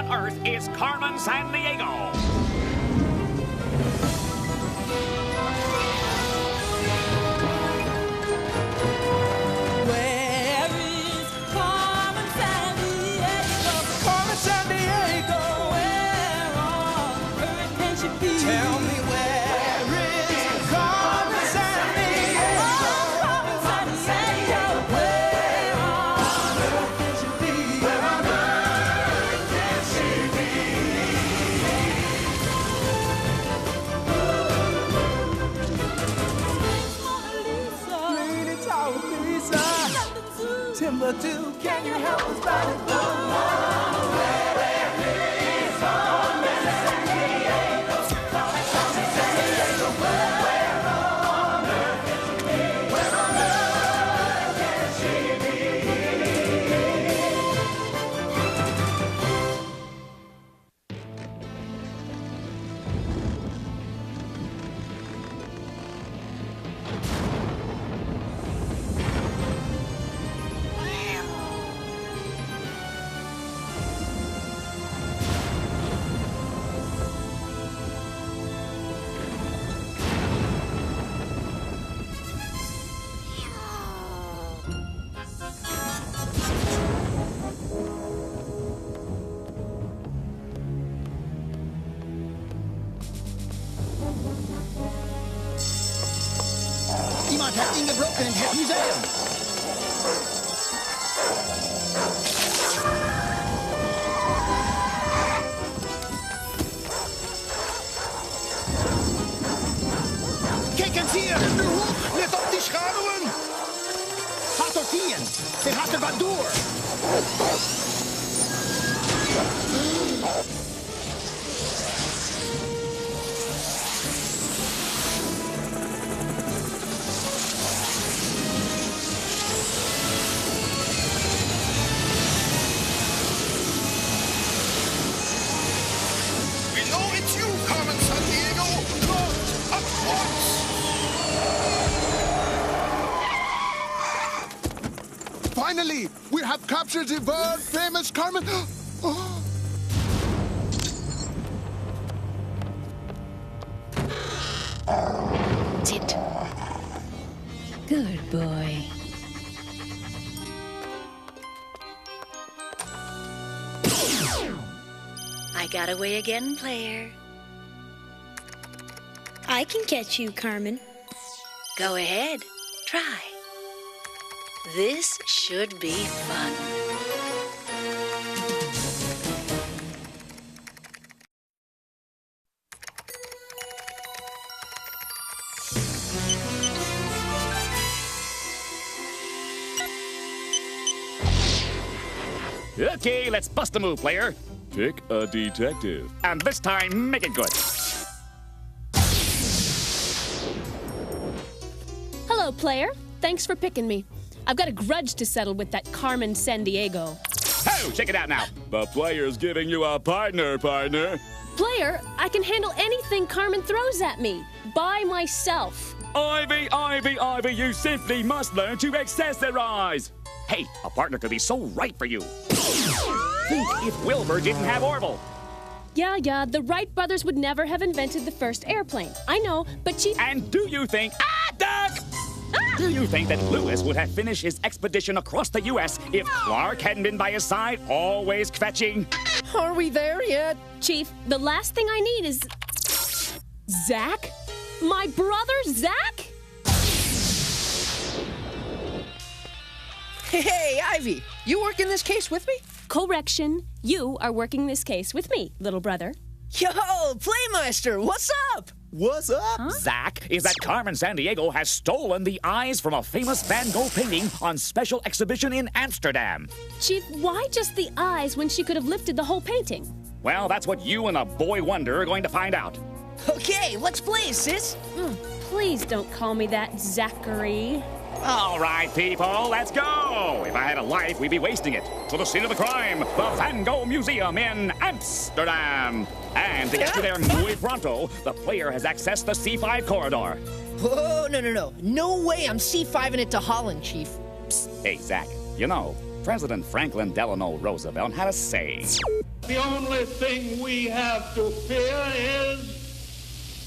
on Earth is Carmen Sandiego. Where is Carmen Sandiego? Carmen Sandiego! Where on earth can she be? Tell me where is Carmen Sandiego? Carmen Sandiego. Where on earth can she be? Where on earth can she be? Pretty Tower Pizza. Timbuktu, can you help us find it? Jemand hat ihn gebrochen in Herrn Museum. Kijkens hier, nu hoog, let op die schaduwen. Gaat op hier, ze gaat er wat door. We know it's you, Carmen Sandiego. Not at once. Finally, we have captured the world-famous Carmen. Oh. Sit. Good boy. I got away again, player. I can catch you, Carmen. Go ahead. Try. This should be fun. Okay, let's bust a move, player. Pick a detective. And this time, make it good. Hello, player. Thanks for picking me. I've got a grudge to settle with that Carmen Sandiego. Oh, check it out now. The player's giving you a partner. Player, I can handle anything Carmen throws at me. By myself. Ivy, you simply must learn to accessorize. Hey, a partner could be so right for you. Think if Wilbur didn't have Orville. Yeah, the Wright brothers would never have invented the first airplane. I know, but Chief... And do you think... Duck! Do you think that Lewis would have finished his expedition across the U.S. if Clark hadn't been by his side, always kvetching? Are we there yet? Chief, the last thing I need is... Zack? My brother, Zack? Hey, Ivy, you working this case with me? Correction. You are working this case with me, little brother. Yo, Playmeister, what's up? What's up? Huh? Zack, is that Carmen Sandiego has stolen the eyes from a famous Van Gogh painting on special exhibition in Amsterdam. Chief, why just the eyes when she could have lifted the whole painting? Well, that's what you and a boy wonder are going to find out. Okay, let's play, sis. Please don't call me that, Zachary. All right, people, let's go. If I had a life, we'd be wasting it. To the scene of the crime, the Van Gogh Museum in Amsterdam. And to get to there muy pronto, the player has accessed the C5 corridor. Whoa, no. No way I'm C5ing it to Holland, Chief. Psst. Hey, Zack, you know, President Franklin Delano Roosevelt had a saying. The only thing we have to fear is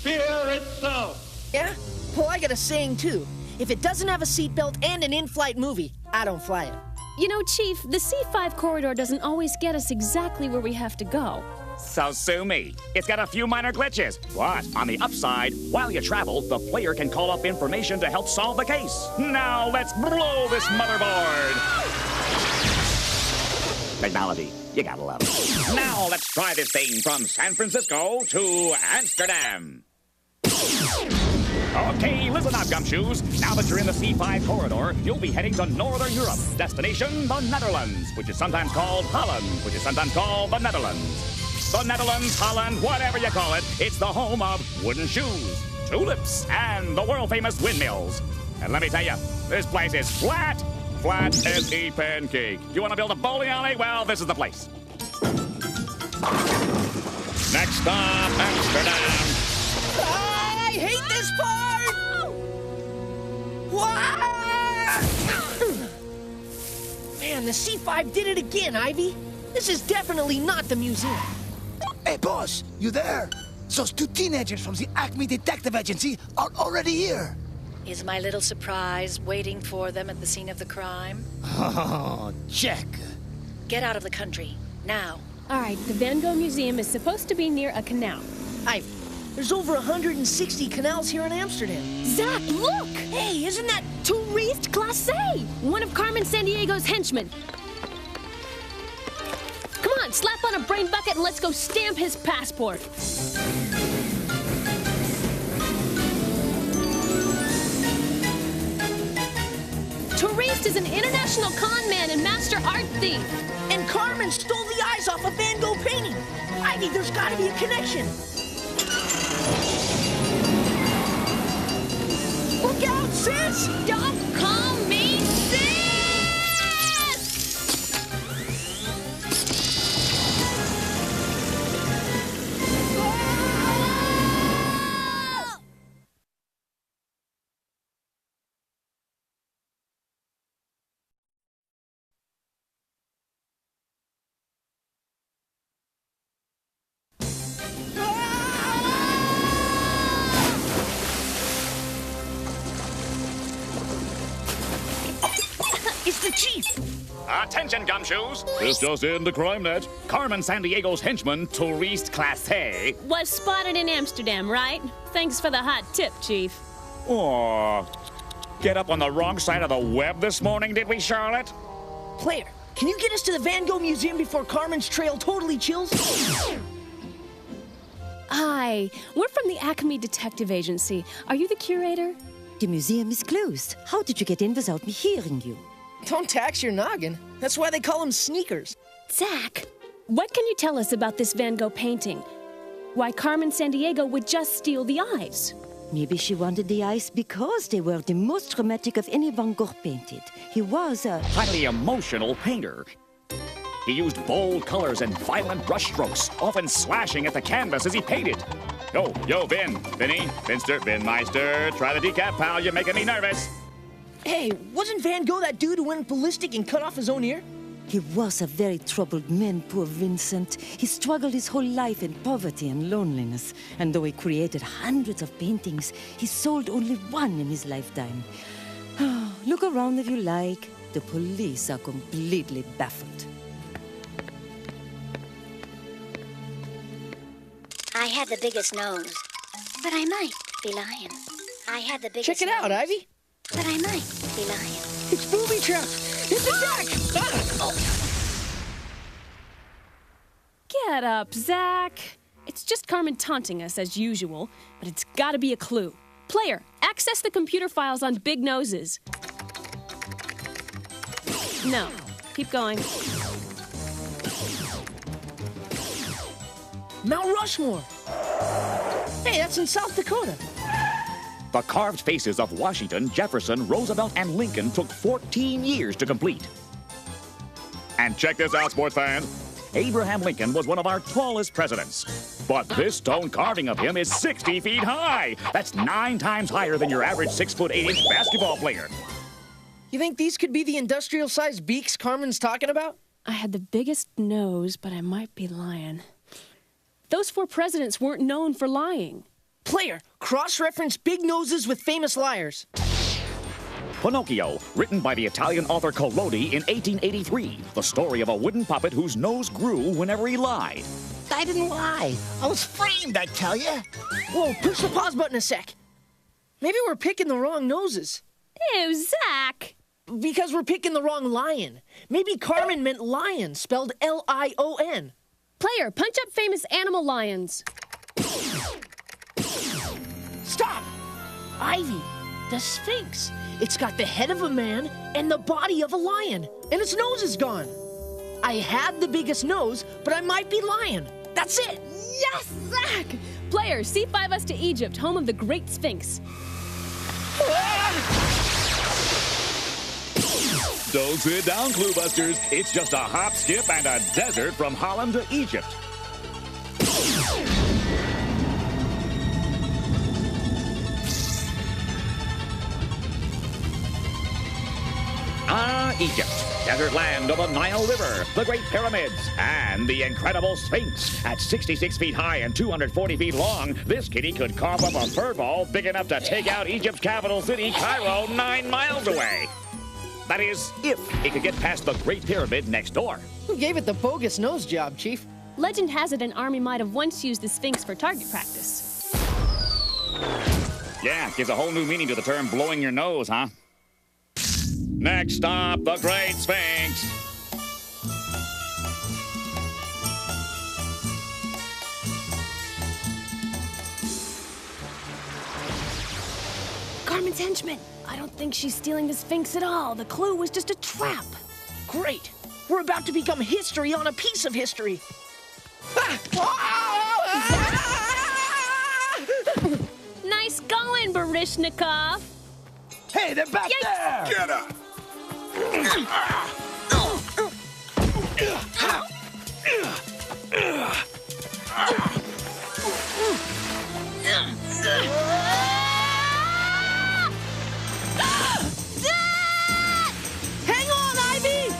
fear itself. Yeah? Well, I got a saying, too. If it doesn't have a seatbelt and an in-flight movie, I don't fly it. You know, Chief, the C5 corridor doesn't always get us exactly where we have to go. So sue me. It's got a few minor glitches. But on the upside, while you travel, the player can call up information to help solve the case. Now let's blow this motherboard. Technology, you gotta love it. Now let's try this thing from San Francisco to Amsterdam. Okay, listen up, gumshoes. Now that you're in the C5 corridor, you'll be heading to Northern Europe. Destination, the Netherlands, which is sometimes called Holland, which is sometimes called the Netherlands. The Netherlands, Holland, whatever you call it, it's the home of wooden shoes, tulips, and the world-famous windmills. And let me tell you, this place is flat as a pancake. You want to build a bowling alley? Well, this is the place. Next stop, Amsterdam. I hate this part! Man, the C5 did it again, Ivy. This is definitely not the museum. Hey, boss, you there? Those two teenagers from the ACME Detective Agency are already here. Is my little surprise waiting for them at the scene of the crime? Oh, check. Get out of the country, now. All right, the Van Gogh Museum is supposed to be near a canal. Ivy, there's over 160 canals here in Amsterdam. Zack, look! Hey, isn't that tourist classe? One of Carmen Sandiego's henchmen. Come on, slap on a brain bucket and let's go stamp his passport. Touriste is an international con man and master art thief. And Carmen stole the eyes off a Van Gogh painting. Ivy, there's got to be a connection. Look out, sis! Don't call me sis! It's the chief! Attention, gumshoes! This just in the crime net. Carmen Sandiego's henchman, touriste classe, was spotted in Amsterdam, right? Thanks for the hot tip, Chief. Oh, get up on the wrong side of the web this morning, did we, Charlotte? Player, can you get us to the Van Gogh Museum before Carmen's trail totally chills? Hi, we're from the ACME Detective Agency. Are you the curator? The museum is closed. How did you get in without me hearing you? Don't tax your noggin. That's why they call them sneakers. Zack, what can you tell us about this Van Gogh painting? Why Carmen Sandiego would just steal the eyes? Maybe she wanted the eyes because they were the most dramatic of any Van Gogh painted. He was a highly emotional painter. He used bold colors and violent brushstrokes, often slashing at the canvas as he painted. Yo, Vinny, Vinmeister, try the decaf, pal, you're making me nervous. Hey, wasn't Van Gogh that dude who went ballistic and cut off his own ear? He was a very troubled man, poor Vincent. He struggled his whole life in poverty and loneliness. And though he created hundreds of paintings, he sold only one in his lifetime. Look around if you like. The police are completely baffled. I had the biggest nose, but I might be lying. I had the biggest Check it out, nose, Ivy. but I might be lying. It's booby traps. It's a Zack. Get up, Zack. It's just Carmen taunting us as usual, but it's gotta be a clue. Player, access the computer files on big noses. No, keep going. Mount Rushmore. Hey, that's in South Dakota. The carved faces of Washington, Jefferson, Roosevelt, and Lincoln took 14 years to complete. And check this out, sports fans. Abraham Lincoln was one of our tallest presidents. But this stone carving of him is 60 feet high. That's 9 times higher than your average 6'8" basketball player. You think these could be the industrial-sized beaks Carmen's talking about? I had the biggest nose, but I might be lying. Those 4 presidents weren't known for lying. Player, cross-reference big noses with famous liars. Pinocchio, written by the Italian author Collodi in 1883. The story of a wooden puppet whose nose grew whenever he lied. I didn't lie. I was framed, I tell you. Whoa, push the pause button a sec. Maybe we're picking the wrong noses. Ew, Zack! Because we're picking the wrong lion. Maybe Carmen meant lion, spelled L-I-O-N. Player, punch up famous animal lions. Stop! Ivy, the Sphinx. It's got the head of a man and the body of a lion, and its nose is gone. I had the biggest nose, but I might be lying. That's it. Yes, Zack! Player, C5 us to Egypt, home of the Great Sphinx. Don't sit down, Clue Busters. It's just a hop, skip, and a desert from Holland to Egypt. Egypt, desert land of the Nile River, the Great Pyramids, and the incredible Sphinx. At 66 feet high and 240 feet long, this kitty could cough up a fur ball big enough to take out Egypt's capital city, Cairo, 9 miles away. That is, if it could get past the Great Pyramid next door. Who gave it the bogus nose job, Chief? Legend has it an army might have once used the Sphinx for target practice. Yeah, gives a whole new meaning to the term blowing your nose, huh? Next stop, the Great Sphinx. Carmen's henchman. I don't think she's stealing the Sphinx at all. The clue was just a trap. Great. We're about to become history on a piece of history. Nice going, Baryshnikov. Hey, they're back there! Get up! Hang on, Ivy!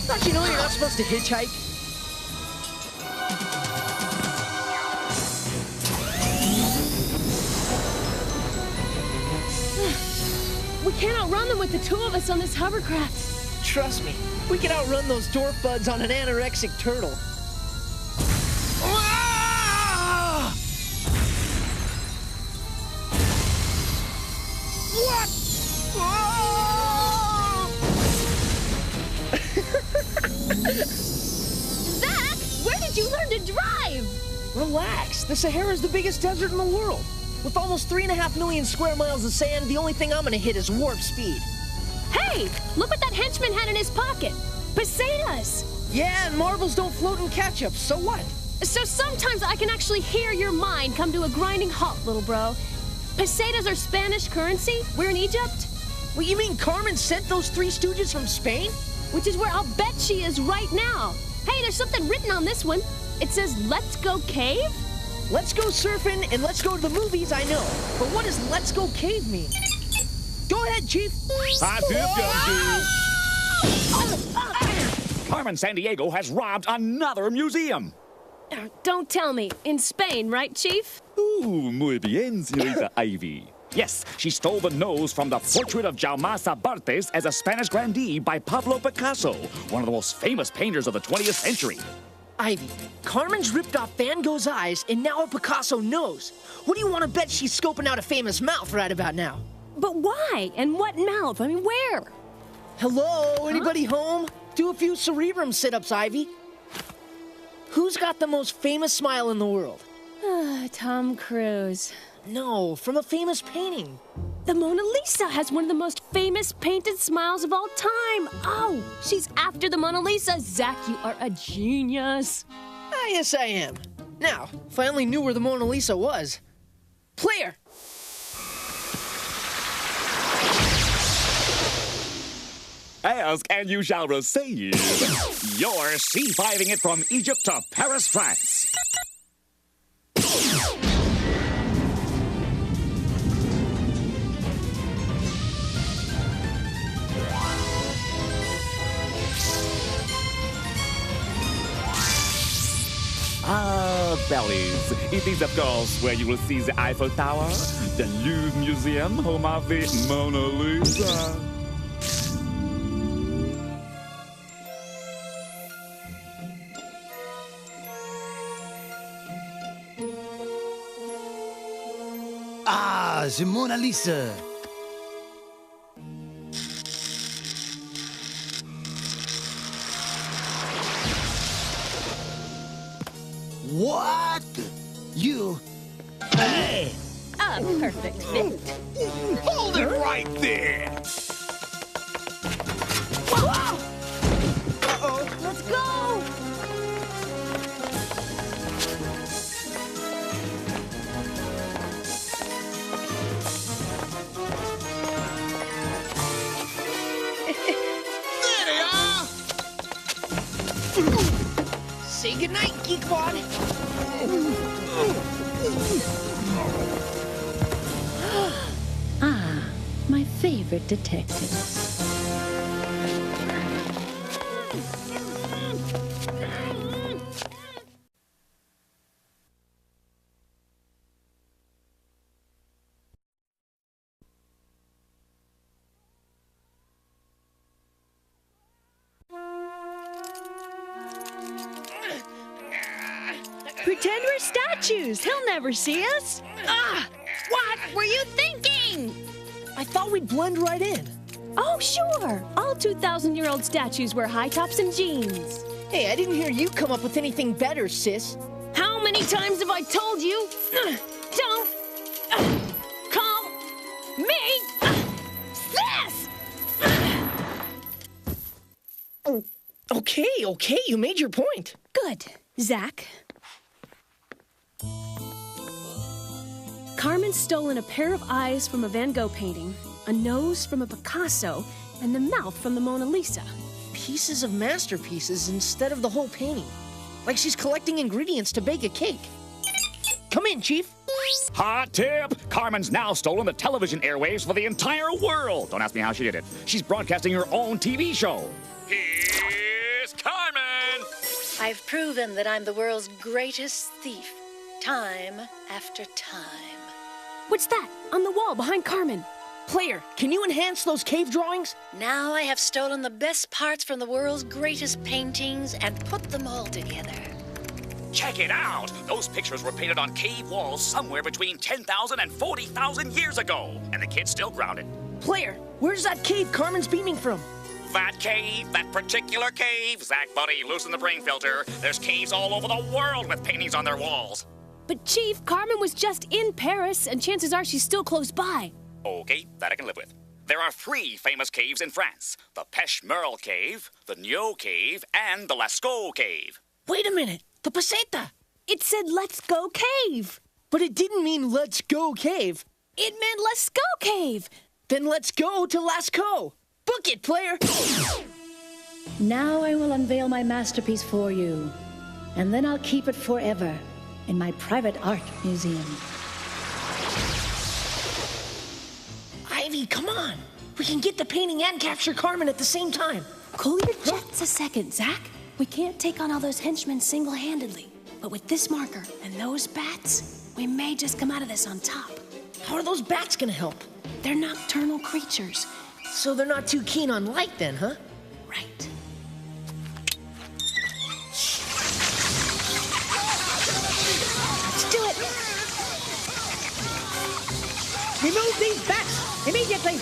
Don't you know you're not supposed to hitchhike? We can't outrun them with the 2 of us on this hovercraft. Trust me, we can outrun those dwarf buds on an anorexic turtle. What? Zack, where did you learn to drive? Relax, the Sahara's the biggest desert in the world. With almost 3.5 million square miles of sand, the only thing I'm gonna hit is warp speed. Hey, look what that henchman had in his pocket. Pesetas. Yeah, and marbles don't float in ketchup, so what? So sometimes I can actually hear your mind come to a grinding halt, little bro. Pesetas are Spanish currency. We're in Egypt. What, you mean Carmen sent those 3 stooges from Spain? Which is where I'll bet she is right now. Hey, there's something written on this one. It says, "Let's go cave"? Let's go surfing and let's go to the movies, I know. But what does "let's go cave" mean? Go ahead, Chief. Hot tip, gum Carmen Sandiego has robbed another museum. Don't tell me. In Spain, right, Chief? Ooh, muy bien, señorita Ivy. Yes, she stole the nose from the portrait of Jaume Sabartes as a Spanish grandee by Pablo Picasso, one of the most famous painters of the 20th century. Ivy, Carmen's ripped off Van Gogh's eyes and now a Picasso nose. What do you want to bet she's scoping out a famous mouth right about now? But why? And what mouth? I mean, where? Hello, anybody home? Do a few cerebrum sit-ups, Ivy. Who's got the most famous smile in the world? Tom Cruise. No, from a famous painting. The Mona Lisa has one of the most famous painted smiles of all time. Oh, she's after the Mona Lisa. Zack, you are a genius. Ah, yes, I am. Now, if I only knew where the Mona Lisa was. Player! Ask and you shall receive. You're C5ing it from Egypt to Paris, France. galleries. It is, of course, where you will see the Eiffel Tower, the Louvre Museum, home of the Mona Lisa. Ah, the Mona Lisa. What? You? Hey! A perfect fit. Hold it right there! Uh-oh. Let's go! There they are! Say goodnight, Geekwad. Ah, my favorite detectives. Pretend we're statues. He'll never see us. Ah! What were you thinking? I thought we'd blend right in. Oh, sure. All 2,000-year-old statues wear high tops and jeans. Hey, I didn't hear you come up with anything better, sis. How many times have I told you? Don't call me sis! Okay, you made your point. Good. Zack. Carmen's stolen a pair of eyes from a Van Gogh painting, a nose from a Picasso, and the mouth from the Mona Lisa. Pieces of masterpieces instead of the whole painting. Like she's collecting ingredients to bake a cake. Come in, Chief. Hot tip! Carmen's now stolen the television airwaves for the entire world. Don't ask me how she did it. She's broadcasting her own TV show. Here's Carmen! I've proven that I'm the world's greatest thief, time after time. What's that? On the wall behind Carmen. Player, can you enhance those cave drawings? Now I have stolen the best parts from the world's greatest paintings and put them all together. Check it out! Those pictures were painted on cave walls somewhere between 10,000 and 40,000 years ago. And the kid's still grounded. Player, where's that cave Carmen's beaming from? That cave, that particular cave. Zack, buddy, loosen the brain filter. There's caves all over the world with paintings on their walls. But Chief, Carmen was just in Paris, and chances are she's still close by. Okay, that I can live with. There are 3 famous caves in France. The Pêche-Merle Cave, the Nio Cave, and the Lascaux Cave. Wait a minute, the Peseta. It said, let's go cave. But it didn't mean let's go cave. It meant let's go cave. Then let's go to Lascaux. Book it, player. Now I will unveil my masterpiece for you, and then I'll keep it forever in my private art museum. Ivy, come on. We can get the painting and capture Carmen at the same time. Cool your jets a second, Zack. We can't take on all those henchmen single-handedly. But with this marker and those bats, we may just come out of this on top. How are those bats gonna help? They're nocturnal creatures. So they're not too keen on light then, huh? Right. Let's do it. Remove these bats immediately.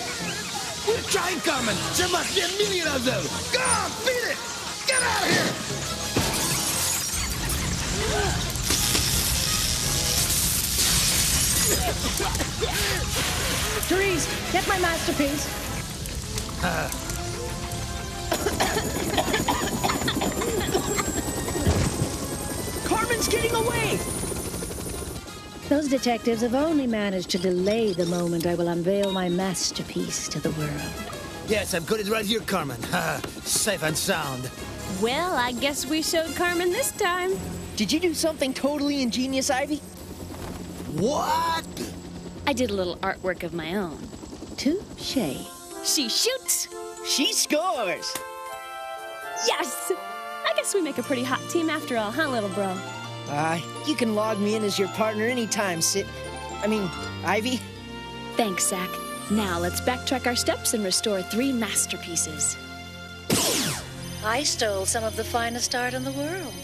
We're trying, Carmen. There must be a million of them. Go on, beat it. Get out of here. Therese, get my masterpiece. Carmen's getting away! Those detectives have only managed to delay the moment I will unveil my masterpiece to the world. Yes, I've got it right here, Carmen. Safe and sound. Well, I guess we showed Carmen this time. Did you do something totally ingenious, Ivy? What? I did a little artwork of my own. Touché. She shoots. She scores! Yes! I guess we make a pretty hot team after all, huh, little bro? You can log me in as your partner anytime, Ivy. Thanks, Zack. Now let's backtrack our steps and restore 3 masterpieces. I stole some of the finest art in the world.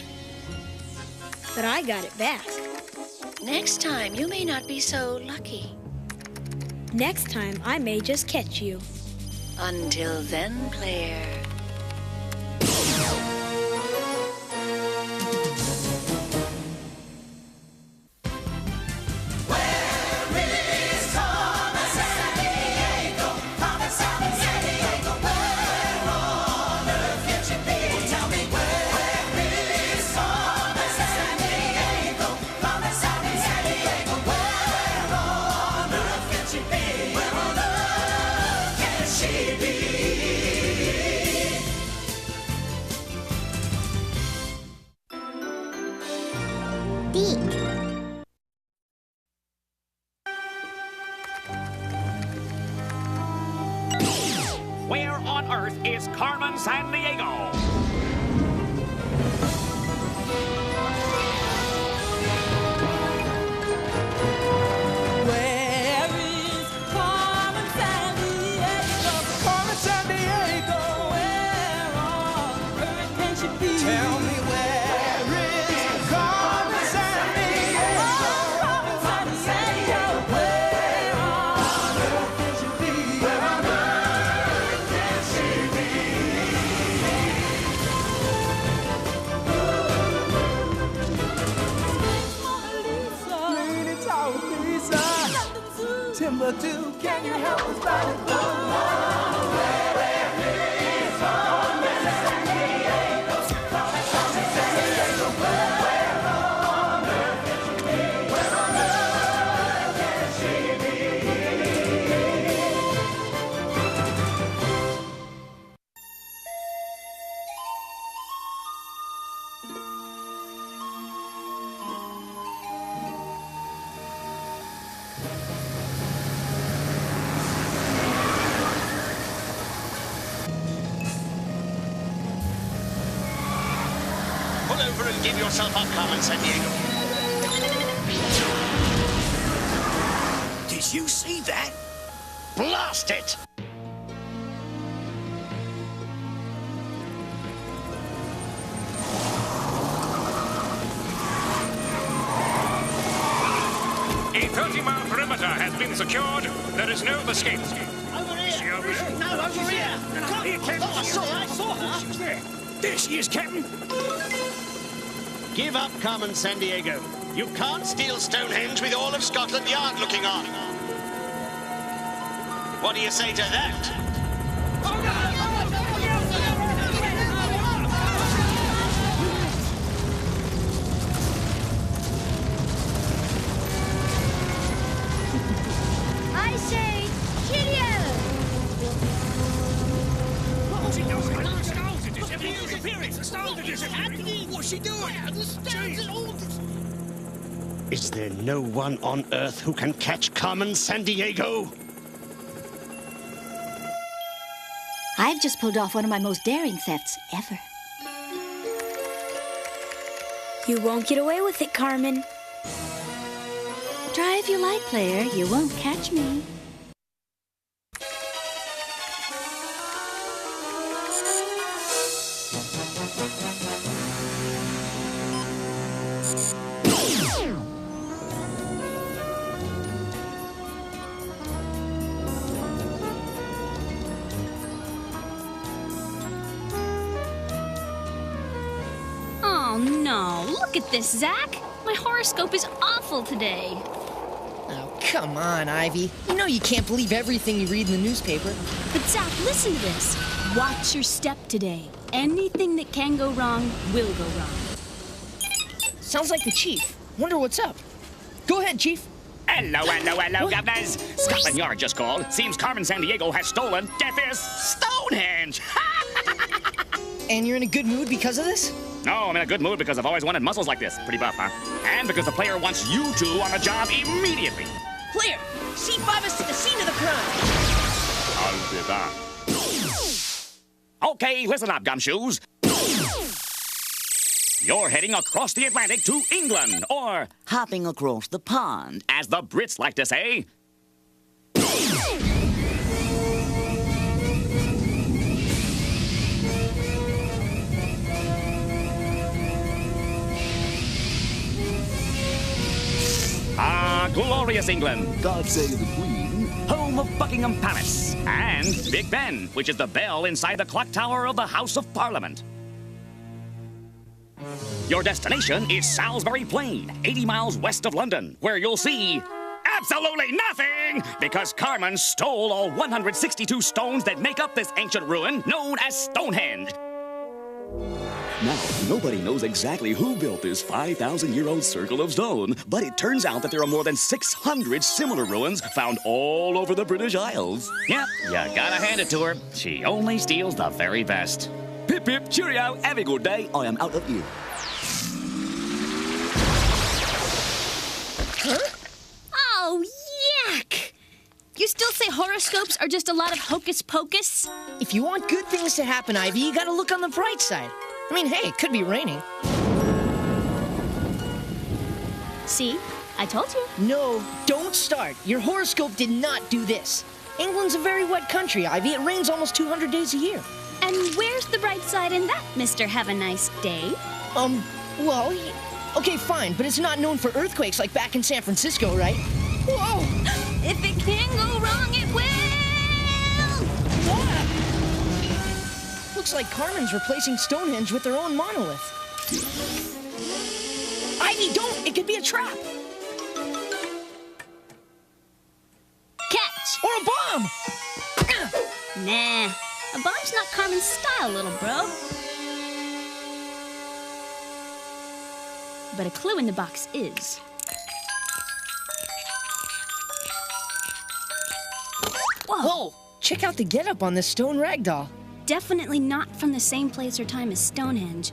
But I got it back. Next time, you may not be so lucky. Next time, I may just catch you. Until then, Claire. Where on earth is Carmen Sandiego? Where is Carmen Sandiego? Carmen Sandiego, where on earth can she be? Tell me where is Carmen Sandiego? Carmen Sandiego, where on earth can she be? Where on earth can she be? Pretty tall Lisa, Timbuktu, can you help us find it? Pull over and give yourself up, Carmen Sandiego. Did you see that? Blast it! A 30-mile perimeter has been secured. There is no escape. Over here! She over there? No, over here! Come here, Captain. Oh, I saw her! She's there. There she is, Captain. Give up, Carmen Sandiego. You can't steal Stonehenge with all of Scotland Yard looking on. What do you say to that? I say, cheerio! What's she doing? Stones are disappearing. Stones are disappearing. What's she doing? Is there no one on Earth who can catch Carmen Sandiego? I've just pulled off one of my most daring thefts ever. You won't get away with it, Carmen. Try if you like, player. You won't catch me. Oh no, look at this, Zack. My horoscope is awful today. Oh, come on, Ivy. You know you can't believe everything you read in the newspaper. But Zack, listen to this. Watch your step today. Anything that can go wrong will go wrong. Sounds like the chief. Wonder what's up. Go ahead, Chief. Hello, governors. Scotland Yard just called. Seems Carmen Sandiego has stolen Death Is Stonehenge. And you're in a good mood because of this? No, I'm in a good mood because I've always wanted muscles like this. Pretty buff, huh? And because the player wants you two on the job immediately. Player, C5 us to the scene of the crime. I'll be back. Okay, listen up, gumshoes. You're heading across the Atlantic to England, or hopping across the pond, as the Brits like to say. Ah, glorious England. God save the Queen. Home of Buckingham Palace. And Big Ben, which is the bell inside the clock tower of the House of Parliament. Your destination is Salisbury Plain, 80 miles west of London, where you'll see absolutely nothing, because Carmen stole all 162 stones that make up this ancient ruin known as Stonehenge. Now, nobody knows exactly who built this 5,000-year-old circle of stone, but it turns out that there are more than 600 similar ruins found all over the British Isles. Yep, you gotta hand it to her. She only steals the very best. Pip, pip, cheerio, have a good day. I am out of here. Huh? Oh, yuck! You still say horoscopes are just a lot of hocus pocus? If you want good things to happen, Ivy, you gotta look on the bright side. I mean, hey, it could be raining. See? I told you. No, don't start. Your horoscope did not do this. England's a very wet country, Ivy. It rains almost 200 days a year. And where's the bright side in that, Mr. Have a Nice Day? Well, okay, fine, but it's not known for earthquakes like back in San Francisco, right? Whoa! If it can go wrong, it will! What? Looks like Carmen's replacing Stonehenge with their own monolith. Ivy, don't! It could be a trap! Catch! Or a bomb! Nah, a bomb's not Carmen's style, little bro. But a clue in the box is. Whoa! Check out the getup on this stone ragdoll. Definitely not from the same place or time as Stonehenge.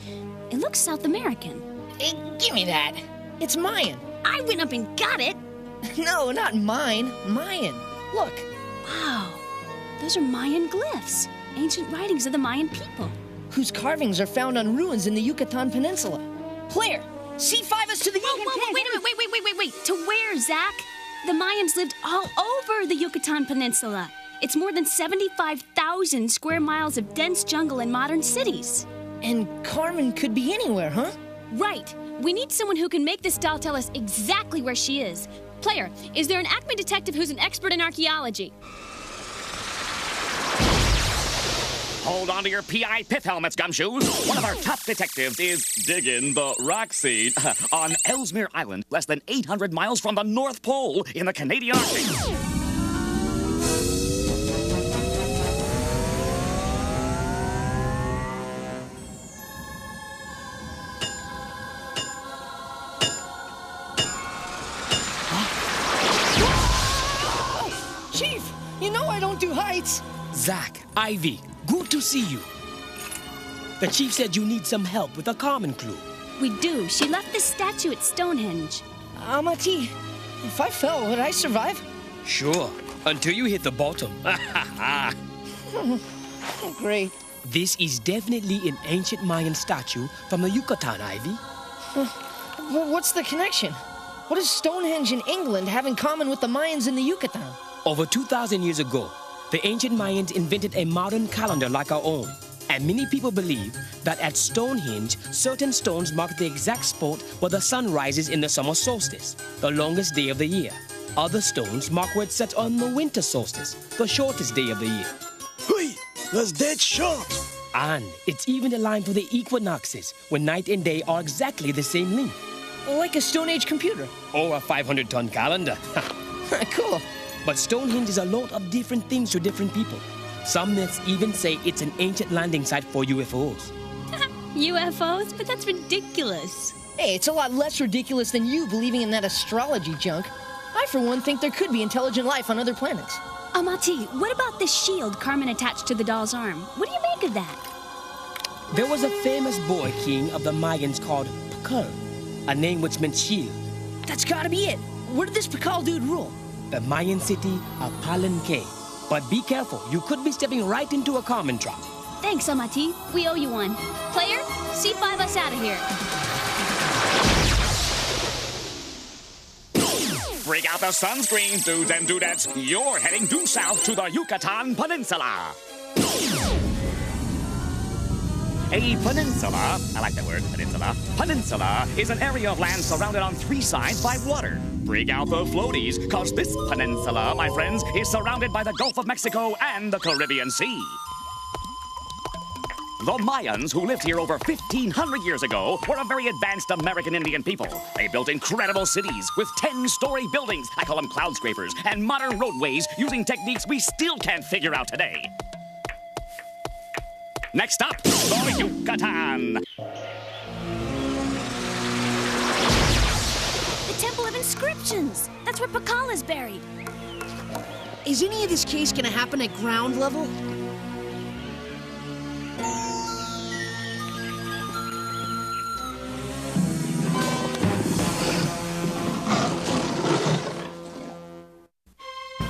It looks South American. Hey, give me that. It's Mayan. I went up and got it. No, not mine. Mayan. Look. Wow. Those are Mayan glyphs. Ancient writings of the Mayan people. Whose carvings are found on ruins in the Yucatan Peninsula. Player, C5 us to the Yucatan. Whoa, wait a minute. Wait. To where, Zack? The Mayans lived all over the Yucatan Peninsula. It's more than 75,000 square miles of dense jungle in modern cities. And Carmen could be anywhere, huh? Right. We need someone who can make this doll tell us exactly where she is. Player, is there an ACME detective who's an expert in archaeology? Hold on to your PI pith helmets, gumshoes. One of our top detectives is digging the rock scene on Ellesmere Island, less than 800 miles from the North Pole in the Canadian Arctic. Chief, you know I don't do heights. Zack, Ivy, good to see you. The chief said you need some help with a Carmen clue. We do. She left this statue at Stonehenge. Amati, if I fell, would I survive? Sure, until you hit the bottom. Great. This is definitely an ancient Mayan statue from the Yucatan, Ivy. What's the connection? What does Stonehenge in England have in common with the Mayans in the Yucatan? Over 2,000 years ago, the ancient Mayans invented a modern calendar like our own. And many people believe that at Stonehenge, certain stones mark the exact spot where the sun rises in the summer solstice, the longest day of the year. Other stones mark where it sets on the winter solstice, the shortest day of the year. Wait, that's dead short. And it's even aligned for the equinoxes, when night and day are exactly the same length. Like a Stone Age computer. Or a 500-ton calendar. Cool. But Stonehenge is a lot of different things to different people. Some myths even say it's an ancient landing site for UFOs. UFOs? But that's ridiculous. Hey, it's a lot less ridiculous than you believing in that astrology junk. I, for one, think there could be intelligent life on other planets. Amati, what about this shield Carmen attached to the doll's arm? What do you make of that? There was a famous boy king of the Mayans called Pakal, a name which meant shield. That's gotta be it. Where did this Pakal dude rule? The Mayan city of Palenque. But be careful, you could be stepping right into a Carmen trap. Thanks, Amati. We owe you one. Player, C5 us out of here. Break out the sunscreen, dudes and dudettes. You're heading due south to the Yucatan Peninsula. A peninsula, I like that word, peninsula. Peninsula is an area of land surrounded on 3 sides by water. Bring out the floaties, cause this peninsula, my friends, is surrounded by the Gulf of Mexico and the Caribbean Sea. The Mayans, who lived here over 1,500 years ago, were a very advanced American Indian people. They built incredible cities with 10-story buildings, I call them cloud scrapers, and modern roadways using techniques we still can't figure out today. Next up, the Yucatan. The Temple of Inscriptions. That's where Pakal is buried. Is any of this case gonna happen at ground level?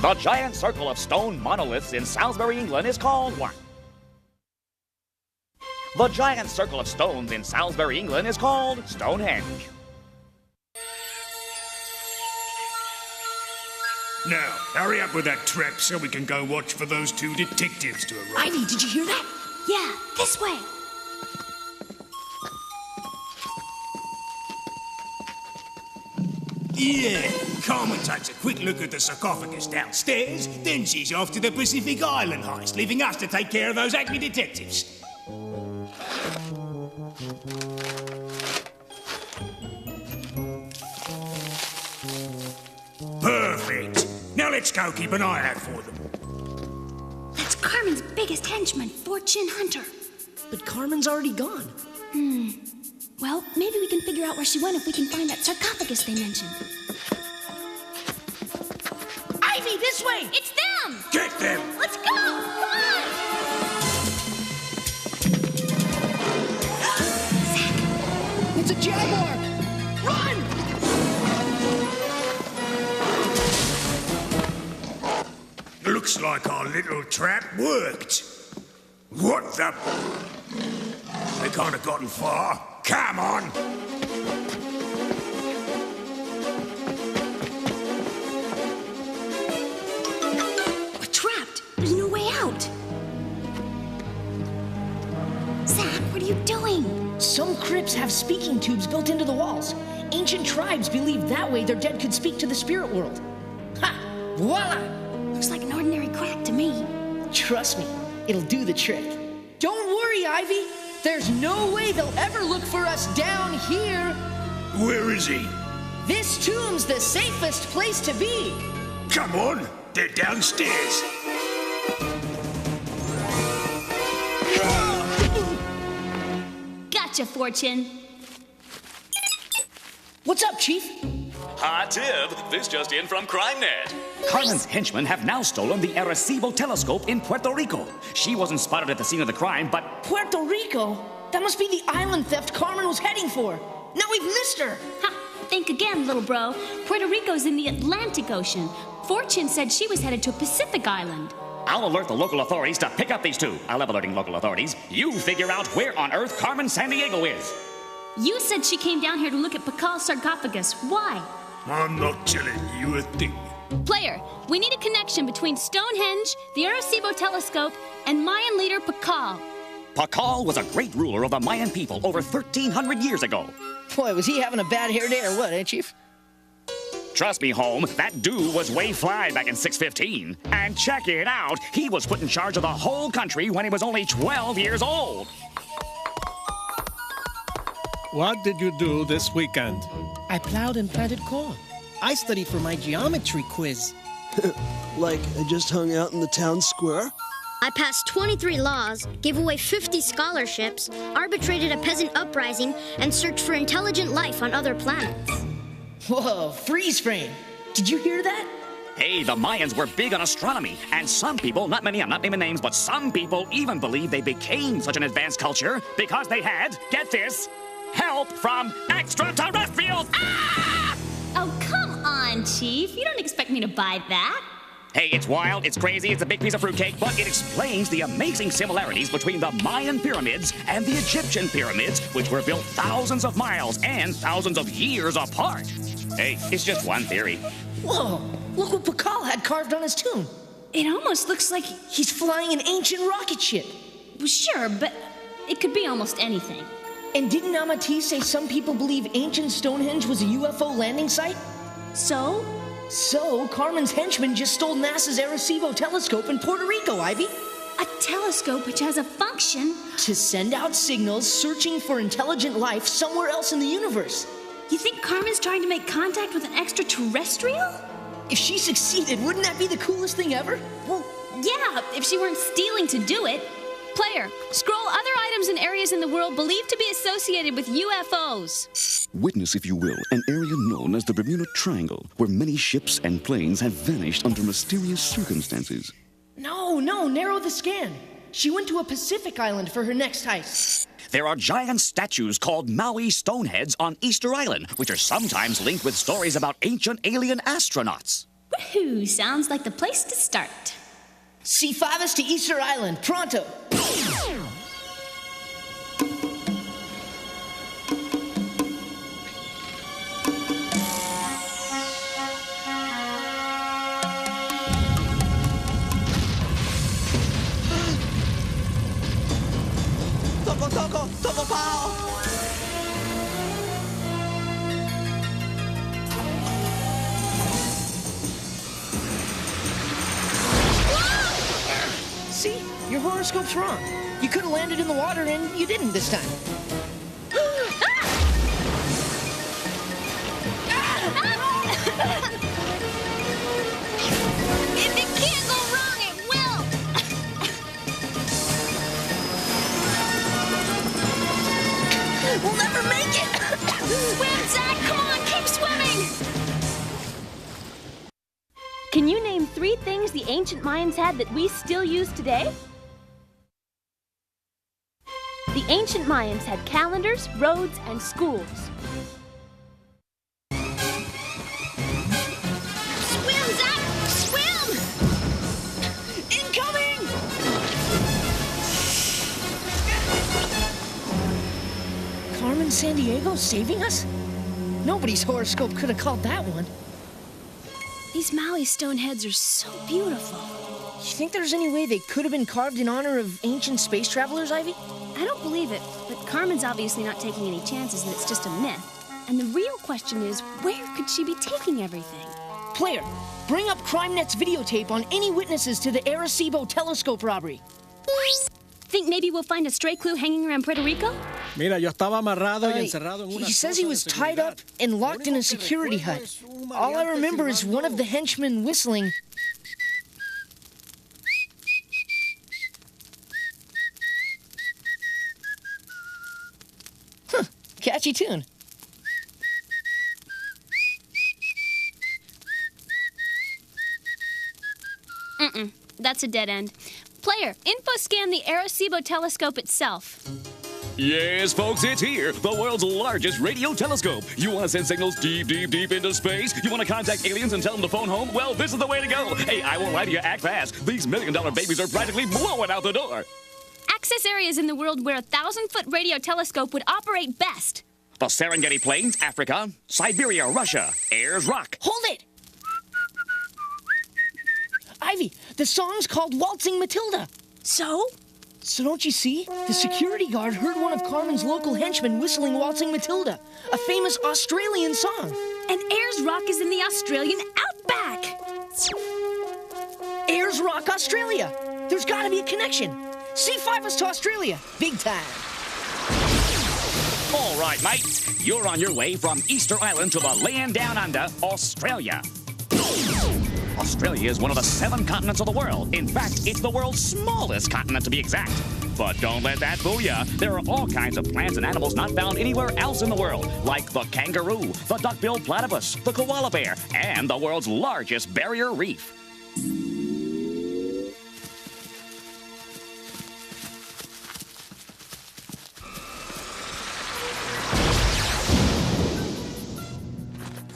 The giant circle of stone monoliths in Salisbury, England is called what? The giant circle of stones in Salisbury, England is called Stonehenge. Now, hurry up with that trap so we can go watch for those 2 detectives to arrive. Ivy, did you hear that? Yeah, this way. Yeah, Carmen takes a quick look at the sarcophagus downstairs, then she's off to the Pacific Island heist, leaving us to take care of those ACME detectives. Perfect. Now let's go keep an eye out for them. That's Carmen's biggest henchman, Fortune Hunter. But Carmen's already gone. Well, maybe we can figure out where she went if we can find that sarcophagus they mentioned. Ivy, this way! It's them! Get them! Let's go! Come on! Zack! It's a jaguar! Run! Looks like our little trap worked. What the... They can't have gotten far. Come on! We're trapped. There's no way out. Zack, what are you doing? Some crypts have speaking tubes built into the walls. Ancient tribes believed that way their dead could speak to the spirit world. Ha! Voila! Looks like an ordinary crack to me. Trust me, it'll do the trick. Don't worry, Ivy. There's no way they'll ever look for us down here. Where is he? This tomb's the safest place to be. Come on, they're downstairs. Gotcha, Fortune. What's up, Chief? Hi, Tib. This just in from CrimeNet. Carmen's henchmen have now stolen the Arecibo telescope in Puerto Rico. She wasn't spotted at the scene of the crime, but... Puerto Rico? That must be the island theft Carmen was heading for. Now we've missed her. Ha! Think again, little bro. Puerto Rico's in the Atlantic Ocean. Fortune said she was headed to a Pacific island. I'll alert the local authorities to pick up these 2. I love alerting local authorities. You figure out where on earth Carmen Sandiego is. You said she came down here to look at Pakal's sarcophagus. Why? I'm not telling you a thing. Player, we need a connection between Stonehenge, the Arecibo telescope, and Mayan leader Pakal. Pakal was a great ruler of the Mayan people over 1,300 years ago. Boy, was he having a bad hair day or what, eh, Chief? Trust me, Home, that dude was way fly back in 615. And check it out, he was put in charge of the whole country when he was only 12 years old. What did you do this weekend? I plowed and planted corn. I studied for my geometry quiz. Like, I just hung out in the town square? I passed 23 laws, gave away 50 scholarships, arbitrated a peasant uprising, and searched for intelligent life on other planets. Whoa, freeze frame. Did you hear that? Hey, the Mayans were big on astronomy, and some people, not many, I'm not naming names, but some people even believe they became such an advanced culture because they had, get this, help from extraterrestrials! Ah! Oh, come on, Chief. You don't expect me to buy that. Hey, it's wild, it's crazy, it's a big piece of fruitcake, but it explains the amazing similarities between the Mayan pyramids and the Egyptian pyramids, which were built thousands of miles and thousands of years apart. Hey, it's just one theory. Whoa! Look what Pakal had carved on his tomb. It almost looks like he's flying an ancient rocket ship. Well, sure, but it could be almost anything. And didn't Amati say some people believe ancient Stonehenge was a UFO landing site? So? So, Carmen's henchman just stole NASA's Arecibo telescope in Puerto Rico, Ivy. A telescope which has a function to send out signals searching for intelligent life somewhere else in the universe. You think Carmen's trying to make contact with an extraterrestrial? If she succeeded, wouldn't that be the coolest thing ever? Well, yeah, if she weren't stealing to do it. Player, scroll other items and areas in the world believed to be associated with UFOs. Witness, if you will, an area known as the Bermuda Triangle, where many ships and planes have vanished under mysterious circumstances. No, narrow the scan. She went to a Pacific island for her next heist. There are giant statues called Maui Stoneheads on Easter Island, which are sometimes linked with stories about ancient alien astronauts. Woohoo! Sounds like the place to start. C5 us to Easter Island, pronto! Toco pao! See? Your horoscope's wrong. You could have landed in the water and you didn't this time. If it can't go wrong, it will! We'll never make it! Swim, Zack! Come on, keep swimming! Can you name 3 things the ancient Mayans had that we still use today? The ancient Mayans had calendars, roads, and schools. Swim, Zack! Swim! Incoming! Carmen Sandiego saving us? Nobody's horoscope could have called that one. These Maui stoneheads are so beautiful. You think there's any way they could have been carved in honor of ancient space travelers, Ivy? I don't believe it, but Carmen's obviously not taking any chances and it's just a myth. And the real question is, where could she be taking everything? Player, bring up CrimeNet's videotape on any witnesses to the Arecibo telescope robbery. Think maybe we'll find a stray clue hanging around Puerto Rico? Mira, yo estaba amarrado y encerrado en una. He says he was tied up and locked in a security hut. All I remember is one of the henchmen whistling. Huh, catchy tune. That's a dead end. Player, info scan the Arecibo telescope itself. Yes, folks, it's here. The world's largest radio telescope. You want to send signals deep, deep, deep into space? You want to contact aliens and tell them to phone home? Well, this is the way to go. Hey, I won't lie to you, act fast. These $1 million babies are practically blowing out the door. Access areas in the world where a 1,000-foot radio telescope would operate best. The Serengeti Plains, Africa. Siberia, Russia. Ayers Rock. Hold it! Ivy, the song's called Waltzing Matilda. So? So don't you see? The security guard heard one of Carmen's local henchmen whistling Waltzing Matilda, a famous Australian song. And Ayers Rock is in the Australian outback. Ayers Rock, Australia. There's got to be a connection. C5 us to Australia. Big time. All right, mate. You're on your way from Easter Island to the land down under, Australia. Australia is one of the 7 continents of the world. In fact, it's the world's smallest continent to be exact. But don't let that fool ya. There are all kinds of plants and animals not found anywhere else in the world, like the kangaroo, the duck-billed platypus, the koala bear, and the world's largest barrier reef.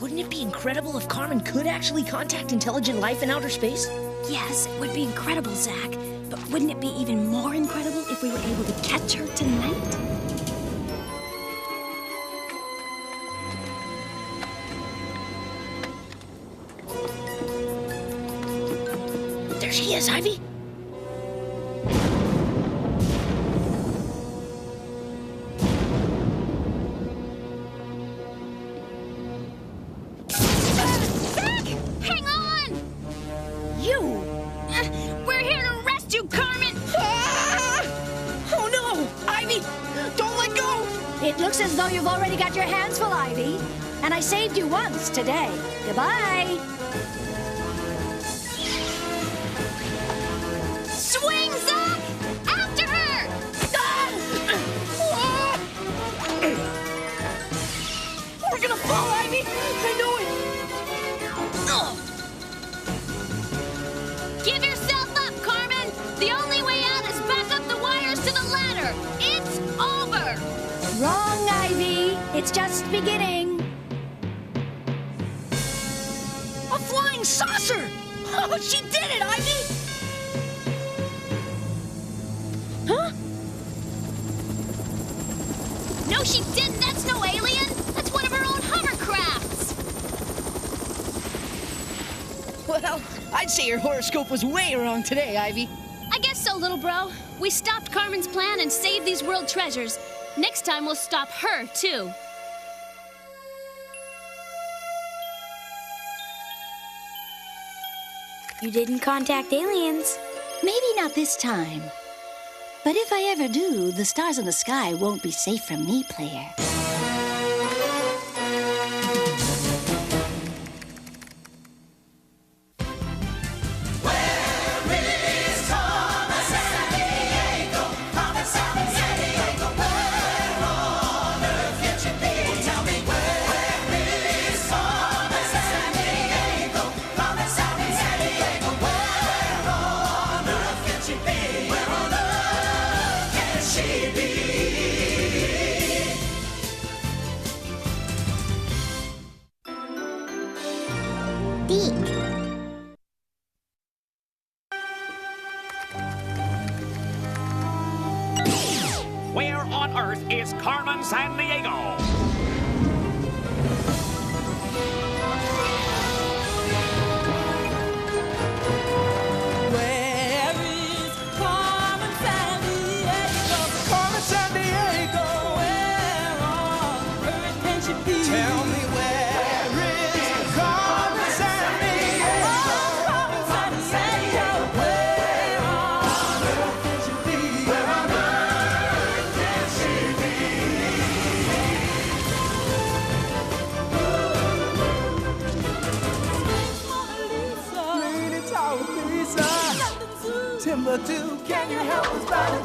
Wouldn't it be incredible incredible if Carmen could actually contact intelligent life in outer space? Yes, it would be incredible, Zack. But wouldn't it be even more incredible if we were able to catch her tonight? There she is, Ivy. It looks as though you've already got your hands full, Ivy. And I saved you once today. Goodbye. Swing, Zack! After her! We're gonna fall, Ivy! I know it! Give yourself up, Carmen! The only way out is back up the wires to the ladder! It's over! Wrong, Ivy. It's just beginning. A flying saucer! Oh, she did it, Ivy! Huh? No, she didn't! That's no alien! That's one of her own hovercrafts! Well, I'd say your horoscope was way wrong today, Ivy. I guess so, little bro. We stopped Carmen's plan and saved these world treasures. Next time, we'll stop her, too. You didn't contact aliens. Maybe not this time. But if I ever do, the stars in the sky won't be safe from me, player. Where on earth is Carmen Sandiego? Where is Carmen Sandiego? Carmen Sandiego, where on earth can she be? Tell me where is Carmen Sandiego? Carmen Sandiego, where on earth can she be? Where on earth can she be? Lady Tower Lisa, Timbuktu, can you help us find it?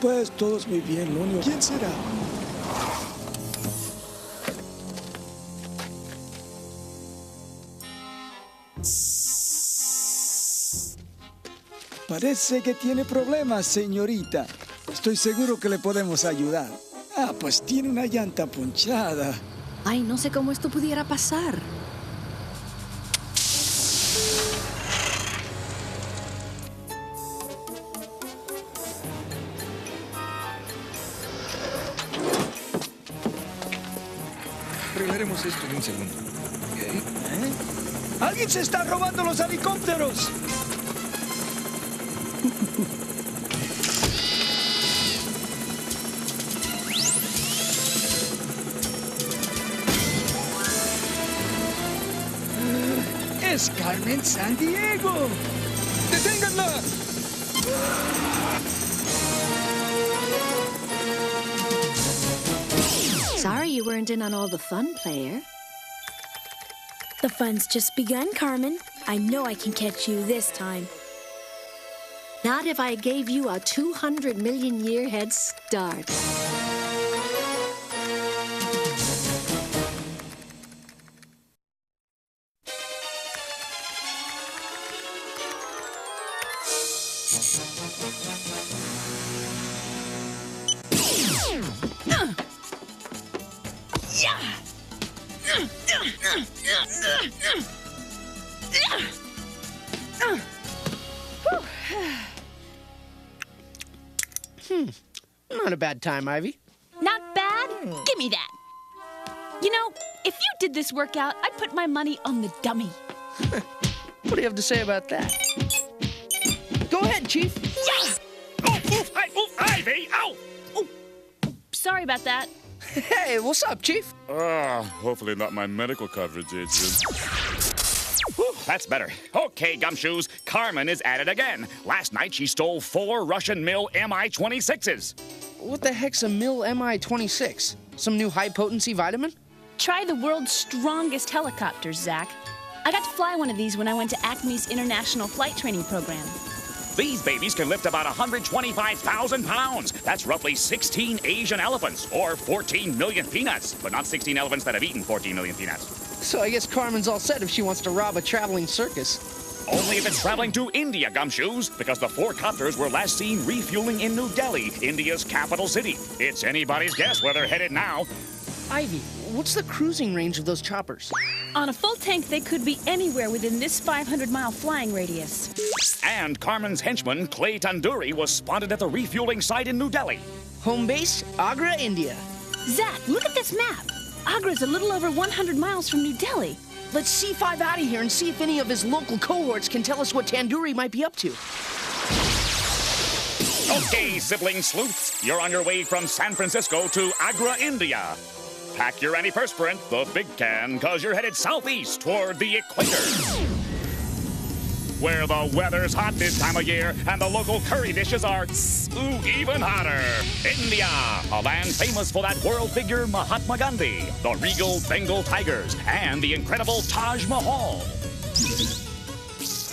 Pues todos muy bien, lo único. ¿Quién será? Parece que tiene problemas, señorita. Estoy seguro que le podemos ayudar. Ah, pues tiene una llanta ponchada. Ay, no sé cómo esto pudiera pasar. Arreglaremos esto en un segundo. ¿Ok? ¡Alguien se está robando los helicópteros! ¡Es Carmen Sandiego! ¡Deténganla! Sorry you weren't in on all the fun, player. The fun's just begun, Carmen. I know I can catch you this time. Not if I gave you a 200 million year head start. Not a bad time, Ivy. Not bad? Give me that. You know, if you did this workout, I'd put my money on the dummy. What do you have to say about that? Go ahead, Chief. Yeah! Ivy! Ow! Oh, sorry about that. Hey, what's up, Chief? Hopefully not my medical coverage, Agent. Whew, that's better. Okay, Gumshoes, Carmen is at it again. Last night she stole 4 Russian Mill Mi-26s. What the heck's a Mill Mi-26? Some new high-potency vitamin? Try the world's strongest helicopters, Zack. I got to fly one of these when I went to ACME's International Flight Training Program. These babies can lift about 125,000 pounds. That's roughly 16 Asian elephants, or 14 million peanuts. But not 16 elephants that have eaten 14 million peanuts. So I guess Carmen's all set if she wants to rob a traveling circus. Only if it's traveling to India, Gumshoes, because the 4 copters were last seen refueling in New Delhi, India's capital city. It's anybody's guess where they're headed now. Ivy, what's the cruising range of those choppers? On a full tank, they could be anywhere within this 500-mile flying radius. And Carmen's henchman, Clay Tandoori, was spotted at the refueling site in New Delhi. Home base, Agra, India. Zack, look at this map. Agra's a little over 100 miles from New Delhi. Let's C5 out of here and see if any of his local cohorts can tell us what Tandoori might be up to. Okay, sibling sleuths, you're on your way from San Francisco to Agra, India. Pack your antiperspirant, the big can, because you're headed southeast toward the equator, where the weather's hot this time of year and the local curry dishes are even hotter. India, a land famous for that world figure Mahatma Gandhi, the regal Bengal tigers, and the incredible Taj Mahal.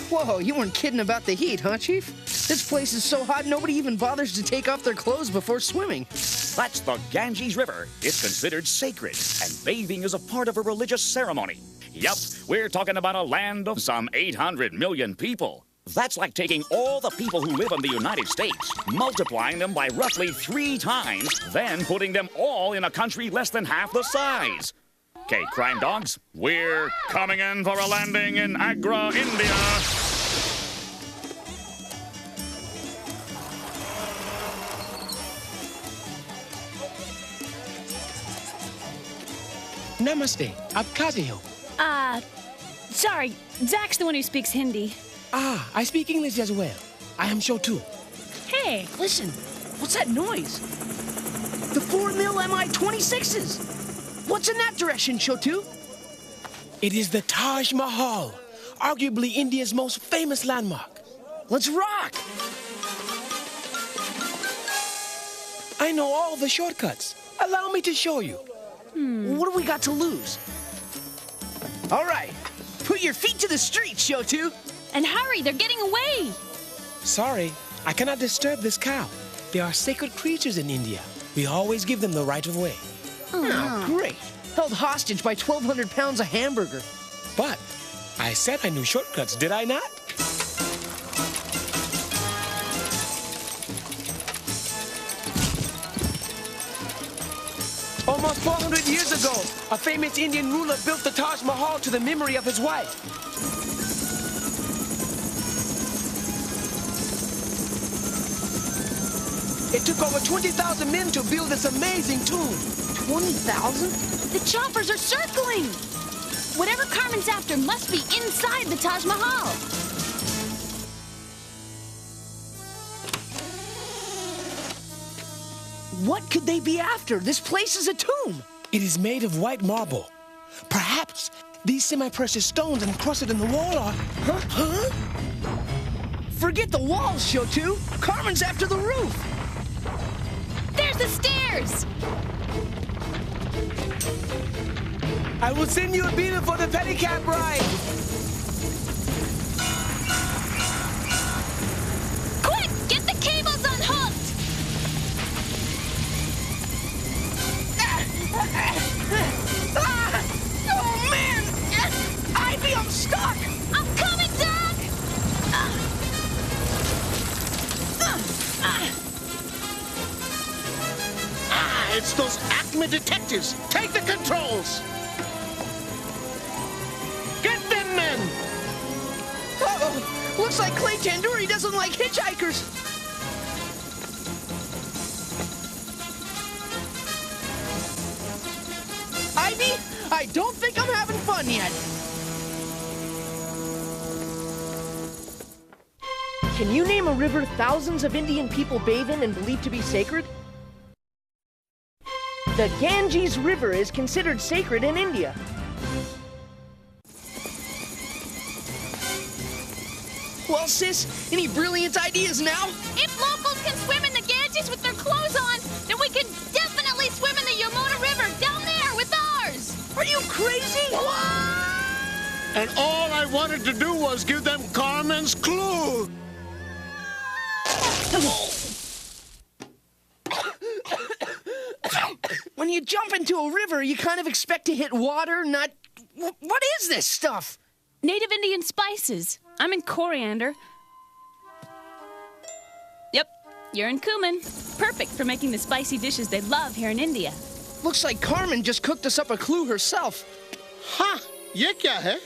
Whoa, you weren't kidding about the heat, huh, Chief? This place is so hot nobody even bothers to take off their clothes before swimming. That's the Ganges River. It's considered sacred, and bathing is a part of a religious ceremony. Yup, we're talking about a land of some 800 million people. That's like taking all the people who live in the United States, multiplying them by roughly 3 times, then putting them all in a country less than half the size. Okay, crime dogs, we're coming in for a landing in Agra, India. Namaste. Abkhazio. Sorry. Zack's the one who speaks Hindi. I speak English as well. I am sure too. Hey, listen. What's that noise? The 4 Mill Mi-26s. What's in that direction, Chotu? It is the Taj Mahal, arguably India's most famous landmark. Let's rock! I know all the shortcuts. Allow me to show you. What do we got to lose? All right, put your feet to the street, Chotu. And hurry, they're getting away. Sorry, I cannot disturb this cow. They are sacred creatures in India. We always give them the right of way. Oh, great. Held hostage by 1,200 pounds of hamburger. But I said I knew shortcuts, did I not? Almost 400 years ago, a famous Indian ruler built the Taj Mahal to the memory of his wife. It took over 20,000 men to build this amazing tomb. 20,000? The choppers are circling. Whatever Carmen's after must be inside the Taj Mahal. What could they be after? This place is a tomb. It is made of white marble. Perhaps these semi-precious stones encrusted in the wall are... Huh? Forget the walls, Shotu. Carmen's after the roof. There's the stairs. I will send you a beater for the pedicab ride. Quick, get the cables unhooked. Oh, man! Ivy, I'm stuck! I'm coming, Doc! It's those ACME detectives. Take the controls. Get them men. Uh-oh. Looks like Clay Tanduri doesn't like hitchhikers. Ivy, I don't think I'm having fun yet. Can you name a river thousands of Indian people bathe in and believe to be sacred? The Ganges River is considered sacred in India. Well, sis, any brilliant ideas now? If locals can swim in the Ganges with their clothes on, then we can definitely swim in the Yamuna River down there with ours! Are you crazy? And all I wanted to do was give them Carmen's clue. When you jump into a river, you kind of expect to hit water, not... What is this stuff? Native Indian spices. I'm in coriander. Yep, you're in cumin. Perfect for making the spicy dishes they love here in India. Looks like Carmen just cooked us up a clue herself. Ha! Ye kya hai?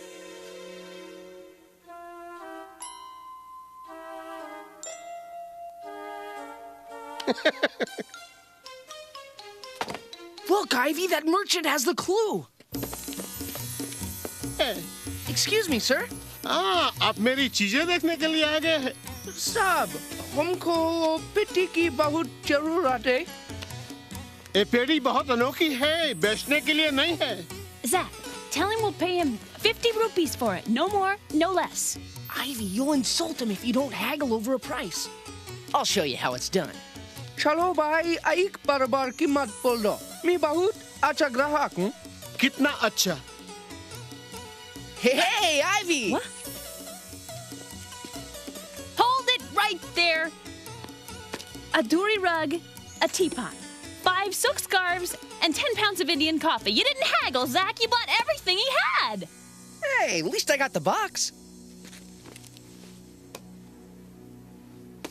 Look, Ivy, that merchant has the clue. Excuse me, sir. आप मेरी चीजें देखने के लिए आ गए हैं? साहब, हमको पेटी की बहुत जरूरत है. ये पेटी बहुत अनोखी है, बेचने के लिए नहीं है. Zack, tell him we'll pay him 50 rupees for it. No more, no less. Ivy, you'll insult him if you don't haggle over a price. I'll show you how it's done. चलो भाई, एक बराबर कीमत बोल दो. मैं बहुत अच्छा ग्राहक हूँ. कितना अच्छा? Hey, Ivy! What? Hold it right there. A doori rug, a teapot, 5 silk scarves, and 10 pounds of Indian coffee. You didn't haggle, Zack. You bought everything he had. Hey, at least I got the box.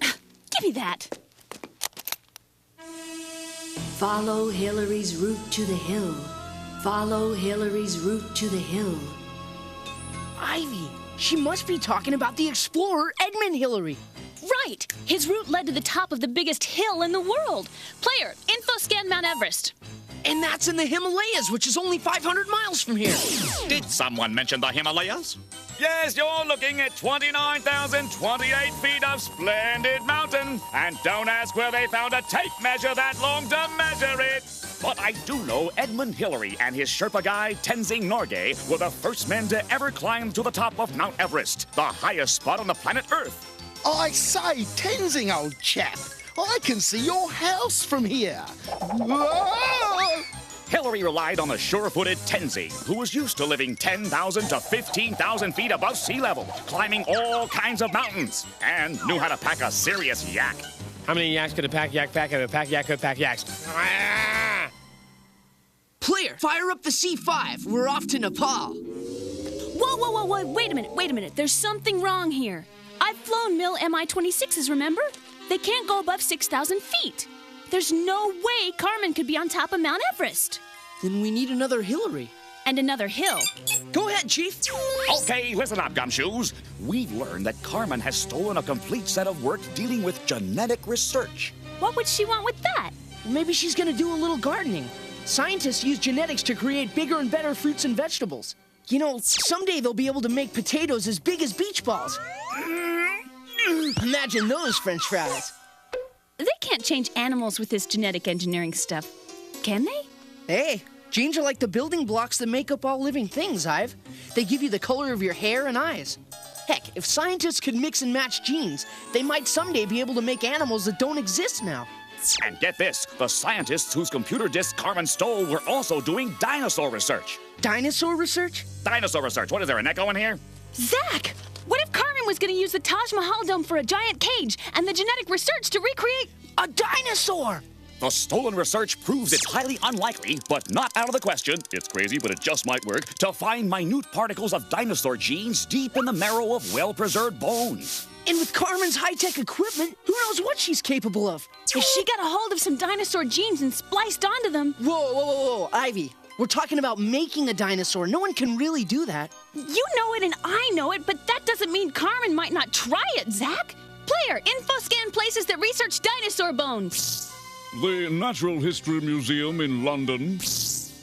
Give me that. Follow Hillary's route to the hill. Follow Hillary's route to the hill. Ivy, she must be talking about the explorer Edmund Hillary. Right. His route led to the top of the biggest hill in the world. Player, info scan Mount Everest. And that's in the Himalayas, which is only 500 miles from here. Did someone mention the Himalayas? Yes, you're looking at 29,028 feet of splendid mountain. And don't ask where they found a tape measure that long to measure it. But I do know Edmund Hillary and his Sherpa guide Tenzing Norgay were the first men to ever climb to the top of Mount Everest, the highest spot on the planet Earth. I say, Tenzing, old chap, I can see your house from here. Whoa! Hillary relied on the sure-footed Tenzing, who was used to living 10,000 to 15,000 feet above sea level, climbing all kinds of mountains, and knew how to pack a serious yak. How many yaks could a pack yak pack and a pack yak could pack yaks? Player, fire up the C5. We're off to Nepal. Whoa, wait a minute. There's something wrong here. I've flown Mil Mi-26s, remember? They can't go above 6,000 feet. There's no way Carmen could be on top of Mount Everest. Then we need another Hillary. And another hill. Go ahead, Chief. Okay, listen up, gumshoes. We've learned that Carmen has stolen a complete set of work dealing with genetic research. What would she want with that? Maybe she's gonna do a little gardening. Scientists use genetics to create bigger and better fruits and vegetables. You know, someday they'll be able to make potatoes as big as beach balls. Imagine those French fries. They can't change animals with this genetic engineering stuff, can they? Hey, genes are like the building blocks that make up all living things, Ive. They give you the color of your hair and eyes. Heck, if scientists could mix and match genes, they might someday be able to make animals that don't exist now. And get this, the scientists whose computer disk Carmen stole were also doing dinosaur research. Dinosaur research? Dinosaur research. What, is there an echo in here? Zack! What if Carmen was going to use the Taj Mahal dome for a giant cage and the genetic research to recreate a dinosaur? The stolen research proves it's highly unlikely, but not out of the question, it's crazy but it just might work, to find minute particles of dinosaur genes deep in the marrow of well-preserved bones. And with Carmen's high-tech equipment, who knows what she's capable of? If she got a hold of some dinosaur genes and spliced onto them... Whoa, Ivy. We're talking about making a dinosaur. No one can really do that. You know it and I know it, but that doesn't mean Carmen might not try it, Zack. Player, info scan places that research dinosaur bones. The Natural History Museum in London.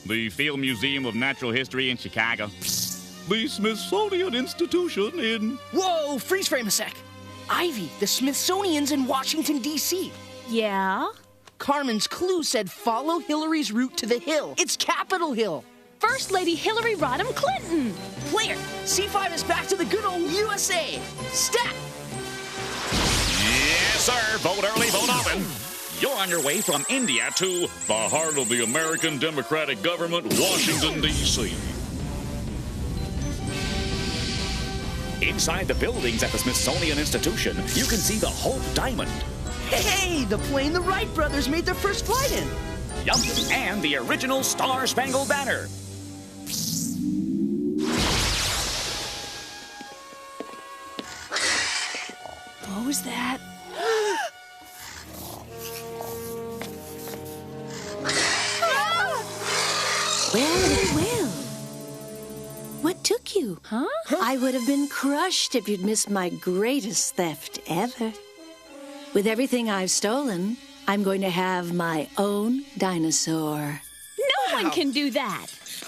The Field Museum of Natural History in Chicago. The Smithsonian Institution in... Whoa, freeze frame a sec. Ivy, the Smithsonian's in Washington, D.C. Yeah? Carmen's clue said follow Hillary's route to the Hill. It's Capitol Hill. First Lady Hillary Rodham Clinton. Player, C5 is back to the good old USA. Stat! Yes, sir. Vote early, vote often. You're on your way from India to the heart of the American democratic government, Washington, D.C. Inside the buildings at the Smithsonian Institution, you can see the Hope Diamond. Hey, the plane the Wright brothers made their first flight in. Yup, and the original Star-Spangled Banner. What was that? Well. What took you? Huh? I would have been crushed if you'd missed my greatest theft ever. With everything I've stolen, I'm going to have my own dinosaur. No one can do that.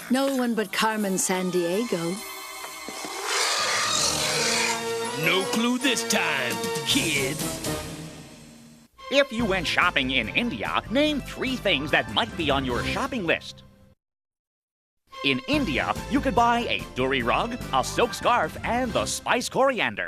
No one but Carmen Sandiego. No clue this time, kid. If you went shopping in India, name 3 things that might be on your shopping list. In India, you could buy a durry rug, a silk scarf, and the spice coriander.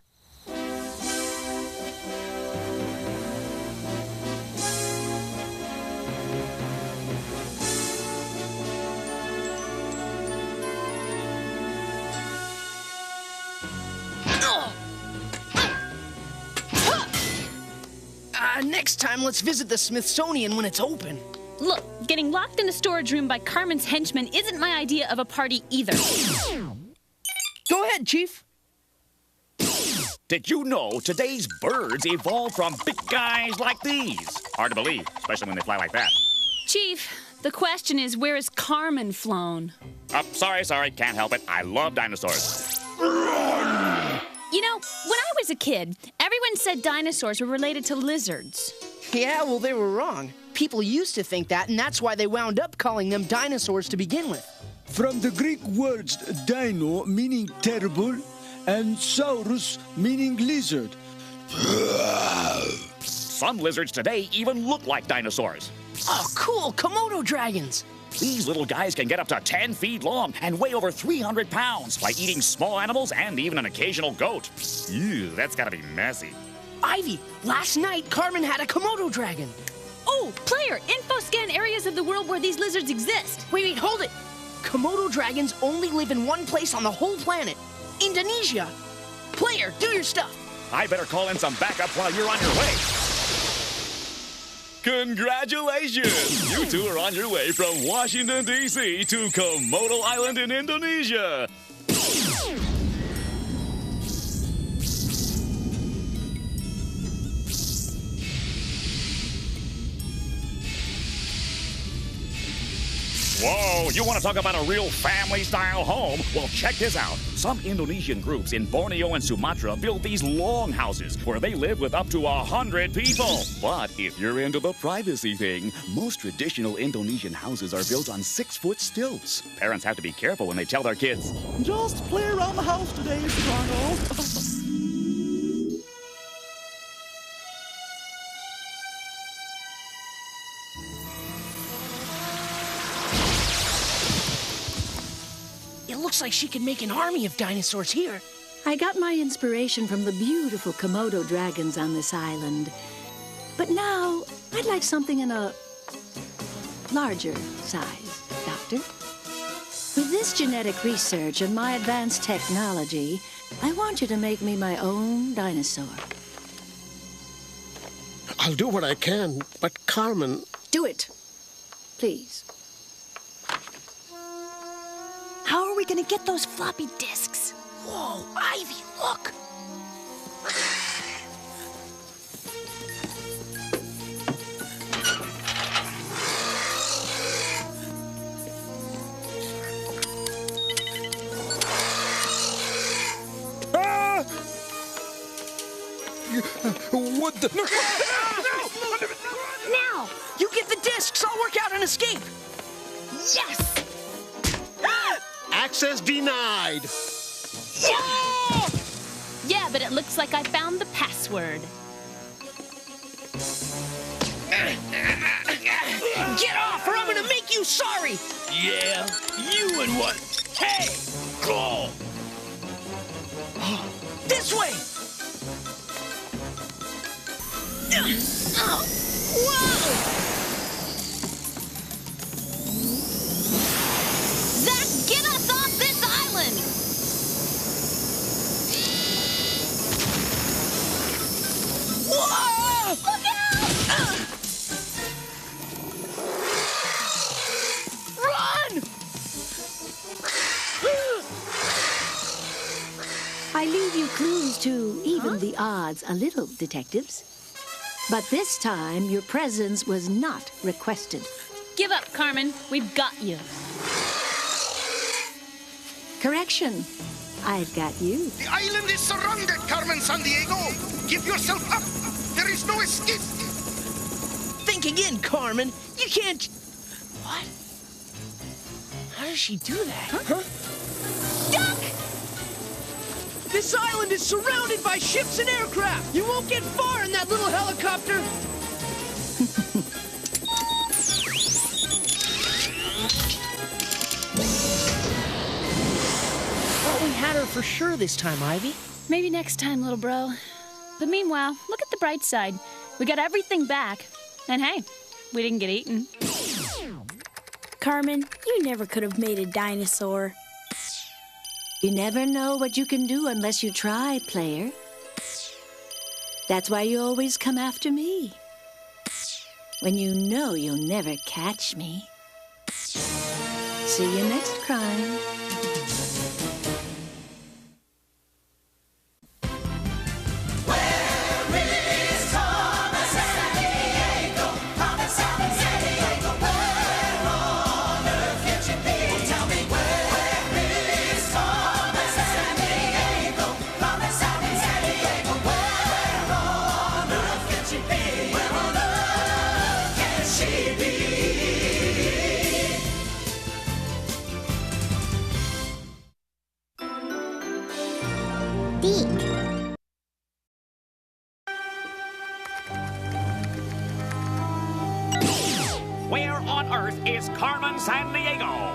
Next time, let's visit the Smithsonian when it's open. Look, getting locked in a storage room by Carmen's henchmen isn't my idea of a party either. Go ahead, Chief. Did you know today's birds evolved from big guys like these? Hard to believe, especially when they fly like that. Chief, the question is, where is Carmen flown? Oh, sorry, can't help it. I love dinosaurs. You know, when I was a kid, everyone said dinosaurs were related to lizards. Yeah, well, they were wrong. People used to think that, and that's why they wound up calling them dinosaurs to begin with. From the Greek words dino, meaning terrible, and saurus, meaning lizard. Some lizards today even look like dinosaurs. Oh, cool, Komodo dragons. These little guys can get up to 10 feet long and weigh over 300 pounds by eating small animals and even an occasional goat. Ew, that's gotta be messy. Ivy, last night Carmen had a Komodo dragon. Oh, player, info scan areas of the world where these lizards exist. Wait, hold it. Komodo dragons only live in one place on the whole planet, Indonesia. Player, do your stuff. I better call in some backup while you're on your way. Congratulations! You two are on your way from Washington, D.C. to Komodo Island in Indonesia. Whoa, you want to talk about a real family-style home? Well, check this out. Some Indonesian groups in Borneo and Sumatra build these long houses where they live with up to 100 people. But if you're into the privacy thing, most traditional Indonesian houses are built on 6-foot stilts. Parents have to be careful when they tell their kids, Just play around the house today, Arnold. It looks like she can make an army of dinosaurs here. I got my inspiration from the beautiful Komodo dragons on this island. But now, I'd like something in a larger size, Doctor. With this genetic research and my advanced technology, I want you to make me my own dinosaur. I'll do what I can, but Carmen... Do it, please. How are we gonna get those floppy disks? Whoa, Ivy, look! What the... No! Now! You get the discs, I'll work out an escape! Yes! Access denied. Yeah, but it looks like I found the password. Get off or I'm gonna make you sorry! Yeah, you and what? Hey, go! This way! Whoa! Zack, get us off this island! Whoa! Look out! Run! I leave you clues to even the odds a little, detectives. But this time, your presence was not requested. Give up, Carmen. We've got you. Correction. I've got you. The island is surrounded, Carmen Sandiego. Give yourself up. There is no escape. Think again, Carmen. You can't... What? How does she do that? Huh? Duck! This island is surrounded by ships and aircraft. You won't get far in that little helicopter. Thought we had her for sure this time, Ivy. Maybe next time, little bro. But meanwhile, look at the bright side. We got everything back. And hey, we didn't get eaten. Carmen, you never could have made a dinosaur. You never know what you can do unless you try, player. That's why you always come after me. When you know you'll never catch me. See you next crime. Where on earth is Carmen Sandiego?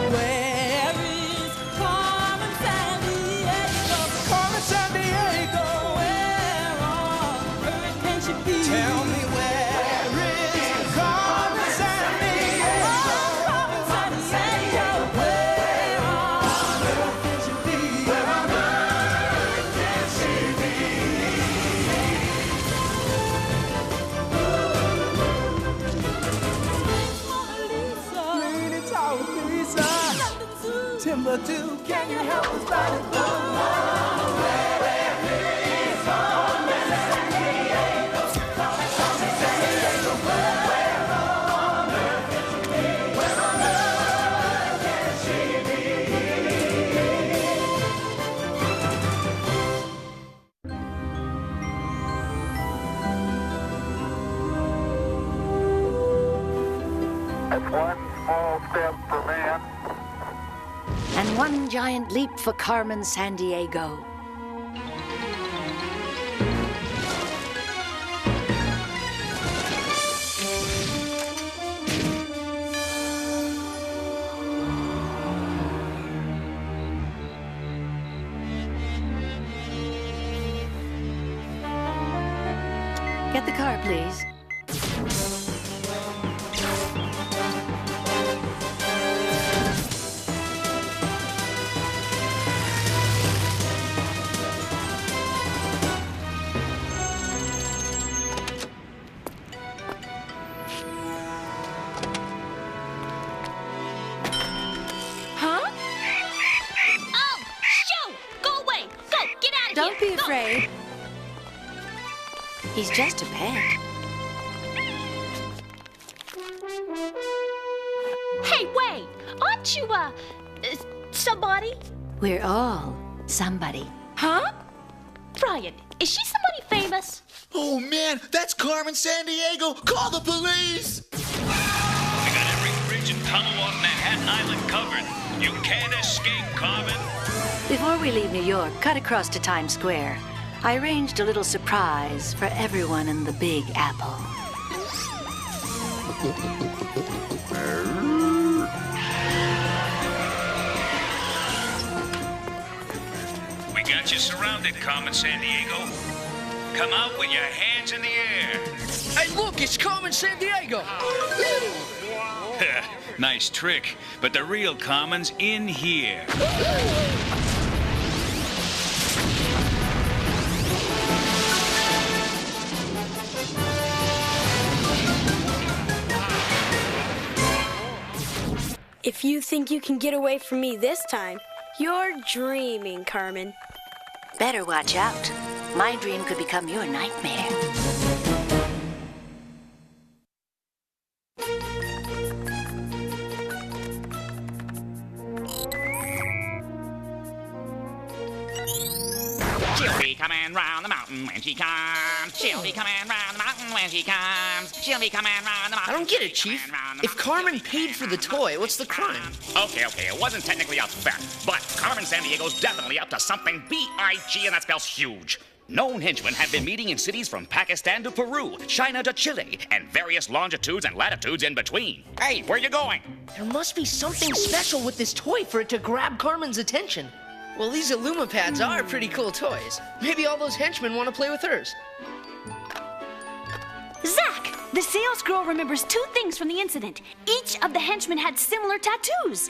Where is Carmen Sandiego? Carmen Sandiego, where on earth can she be? Tell me where is Carmen Sandiego? Carmen Sandiego, where on earth can she be? Where on earth can she be? Lady Tower Lisa, Timbuktu, can you help us find it? Where is Carmen Sandiego? And one giant leap for Carmen Sandiego. Get the car, please. Huh? Oh, shoot! Go away! Go! Get out of Don't here! be afraid. He's just a pet. Hey, wait! Aren't you, somebody? We're all somebody. Huh? Brian, is she somebody famous? Oh, man, that's Carmen Sandiego! Call the police! We got every bridge and tunnel on Manhattan Island covered. You can't escape, Carmen. Before we leave New York, cut across to Times Square. I arranged a little surprise for everyone in the Big Apple. We got you surrounded, Carmen Sandiego. Come out with your hands in the air. Hey, look, it's Carmen Sandiego. Nice trick, but the real Carmen's in here. If you think you can get away from me this time, you're dreaming, Carmen. Better watch out. My dream could become your nightmare. She'll be coming round the mountain when she comes. She'll be coming round the mountain when she comes. She'll be coming round the mountain. I don't get it, Chief. If Carmen paid for the toy, what's the crime? Okay, it wasn't technically a bet, but Carmen Sandiego's definitely up to something B-I-G, and that spells huge. Known henchmen have been meeting in cities from Pakistan to Peru, China to Chile, and various longitudes and latitudes in between. Hey, where you going? There must be something special with this toy for it to grab Carmen's attention. Well, these Illuma pads are pretty cool toys. Maybe all those henchmen want to play with hers. Zack! The sales girl remembers 2 things from the incident. Each of the henchmen had similar tattoos.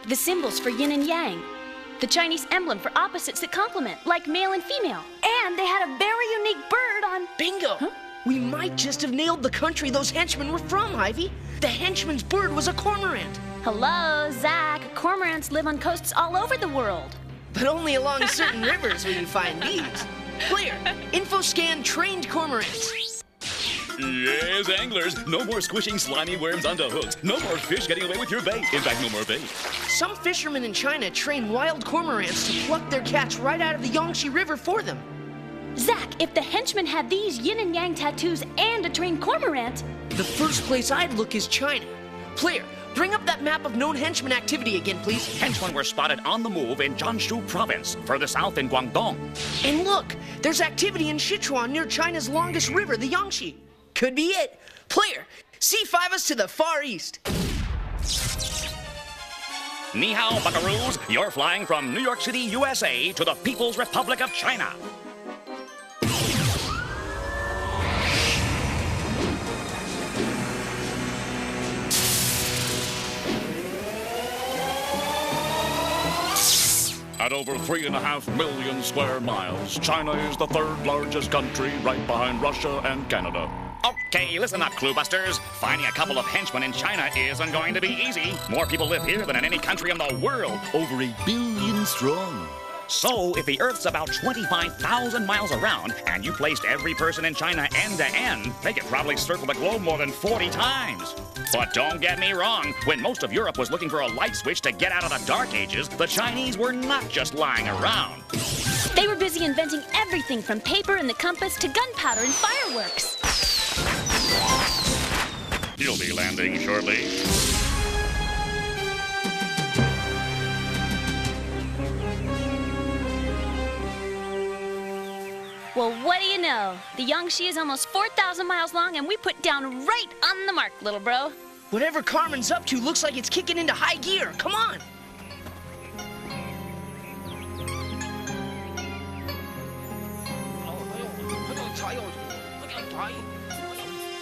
The symbols for yin and yang. The Chinese emblem for opposites that complement, like male and female. And they had a very unique bird on... Bingo! Huh? We might just have nailed the country those henchmen were from, Ivy. The henchman's bird was a cormorant. Hello, Zack. Cormorants live on coasts all over the world. But only along certain rivers will you find these. Clear. InfoScan trained cormorants. Yes, anglers. No more squishing slimy worms onto hooks. No more fish getting away with your bait. In fact, no more bait. Some fishermen in China train wild cormorants to pluck their catch right out of the Yangtze River for them. Zack, if the henchmen had these yin and yang tattoos and a trained cormorant... The first place I'd look is China. Player, bring up that map of known henchman activity again, please. Henchmen were spotted on the move in Jiangsu province, further south in Guangdong. And look, there's activity in Sichuan near China's longest river, the Yangtze. Could be it. Player, C5 us to the far east. Ni hao, buckaroos. You're flying from New York City, USA to the People's Republic of China. At over 3.5 million square miles, China is the 3rd largest country, right behind Russia and Canada. Okay, listen up, cluebusters. Finding a couple of henchmen in China isn't going to be easy. More people live here than in any country in the world. Over 1 billion strong. So, if the Earth's about 25,000 miles around, and you placed every person in China end to end, they could probably circle the globe more than 40 times. But don't get me wrong, when most of Europe was looking for a light switch to get out of the Dark Ages, the Chinese were not just lying around. They were busy inventing everything from paper and the compass to gunpowder and fireworks. You'll be landing shortly. Well, what do you know? The Yangtze is almost 4,000 miles long, and we put down right on the mark, little bro. Whatever Carmen's up to looks like it's kicking into high gear. Come on.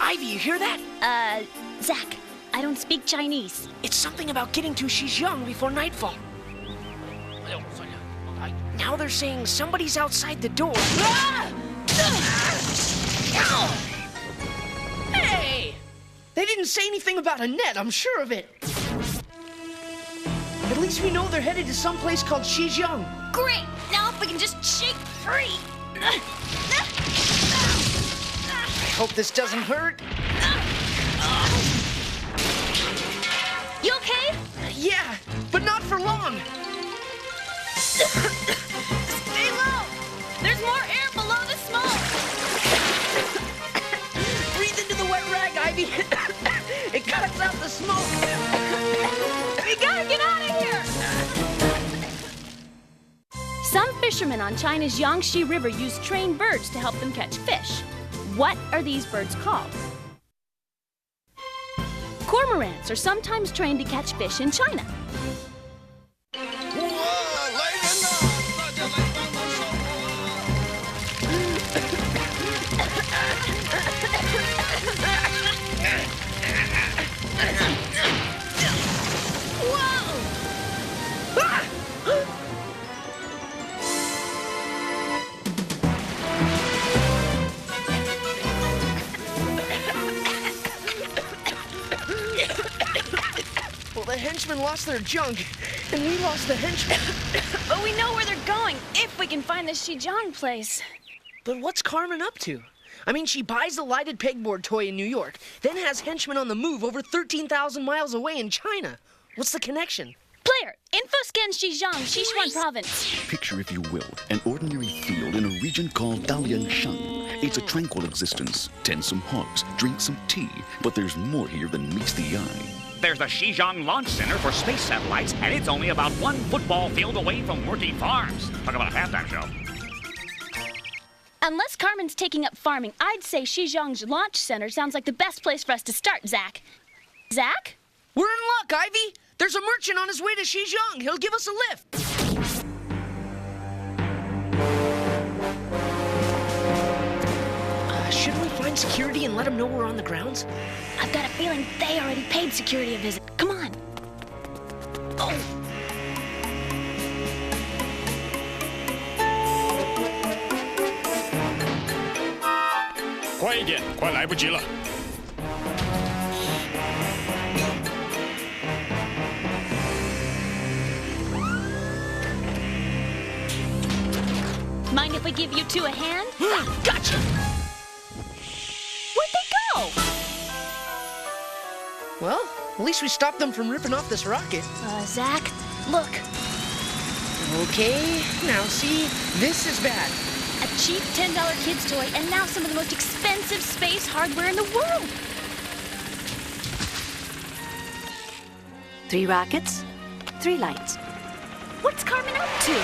Ivy, you hear that? Zack, I don't speak Chinese. It's something about getting to Xizang before nightfall. Now they're saying somebody's outside the door. Hey! They didn't say anything about a net, I'm sure of it. At least we know they're headed to some place called Xizang. Great! Now if we can just shake free. I hope this doesn't hurt. You okay? Yeah, but not for long. Stay low! There's more air below the smoke! Breathe into the wet rag, Ivy. It cuts out the smoke. We gotta get out of here! Some fishermen on China's Yangtze River use trained birds to help them catch fish. What are these birds called? Cormorants are sometimes trained to catch fish in China. Well, the henchmen lost their junk, and we lost the henchmen. But we know where they're going, if we can find the Xizang place. But what's Carmen up to? I mean, she buys a lighted pegboard toy in New York, then has henchmen on the move over 13,000 miles away in China. What's the connection? Player, infoscan Xizang, Sichuan province. Picture, if you will, an ordinary field in a region called Dalianshan. It's a tranquil existence. Tend some hogs, drink some tea, but there's more here than meets the eye. There's the Xizang Launch Center for space satellites, and it's only about 1 football field away from working farms. Talk about a halftime show. Unless Carmen's taking up farming, I'd say Xizang's Launch Center sounds like the best place for us to start, Zack. Zack? We're in luck, Ivy! There's a merchant on his way to Xizang. He'll give us a lift. Shouldn't we find security and let them know we're on the grounds? I've got a feeling they already paid security a visit. Come on. Oh. 快一点，快来不及了。 Mind if we give you two a hand? Gotcha! Where'd they go? Well, at least we stopped them from ripping off this rocket. Zack, look. Okay, now see, this is bad. A cheap $10 kid's toy, and now some of the most expensive space hardware in the world. 3 rockets, 3 lights. What's Carmen up to?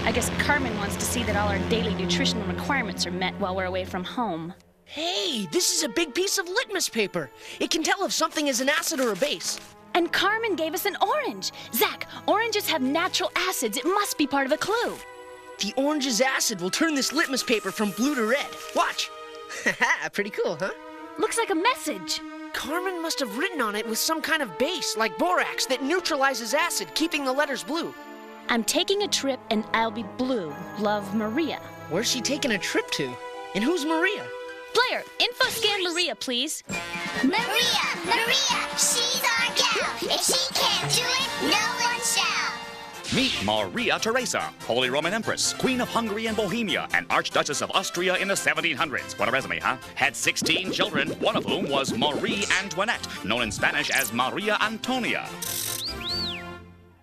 I guess Carmen wants to see that all our daily nutritional requirements are met while we're away from home. Hey, this is a big piece of litmus paper. It can tell if something is an acid or a base. And Carmen gave us an orange. Zack, oranges have natural acids. It must be part of a clue. The orange's acid will turn this litmus paper from blue to red. Watch. Haha, pretty cool, huh? Looks like a message. Carmen must have written on it with some kind of base, like borax, that neutralizes acid, keeping the letters blue. I'm taking a trip and I'll be blue. Love, Maria. Where's she taking a trip to? And who's Maria? Player, info scan Maria, please. Maria, she's our gal. If she can't do it, no one shall. Meet Maria Theresa, Holy Roman Empress, Queen of Hungary and Bohemia, and Archduchess of Austria in the 1700s. What a resume, huh? Had 16 children, one of whom was Marie Antoinette, known in Spanish as Maria Antonia.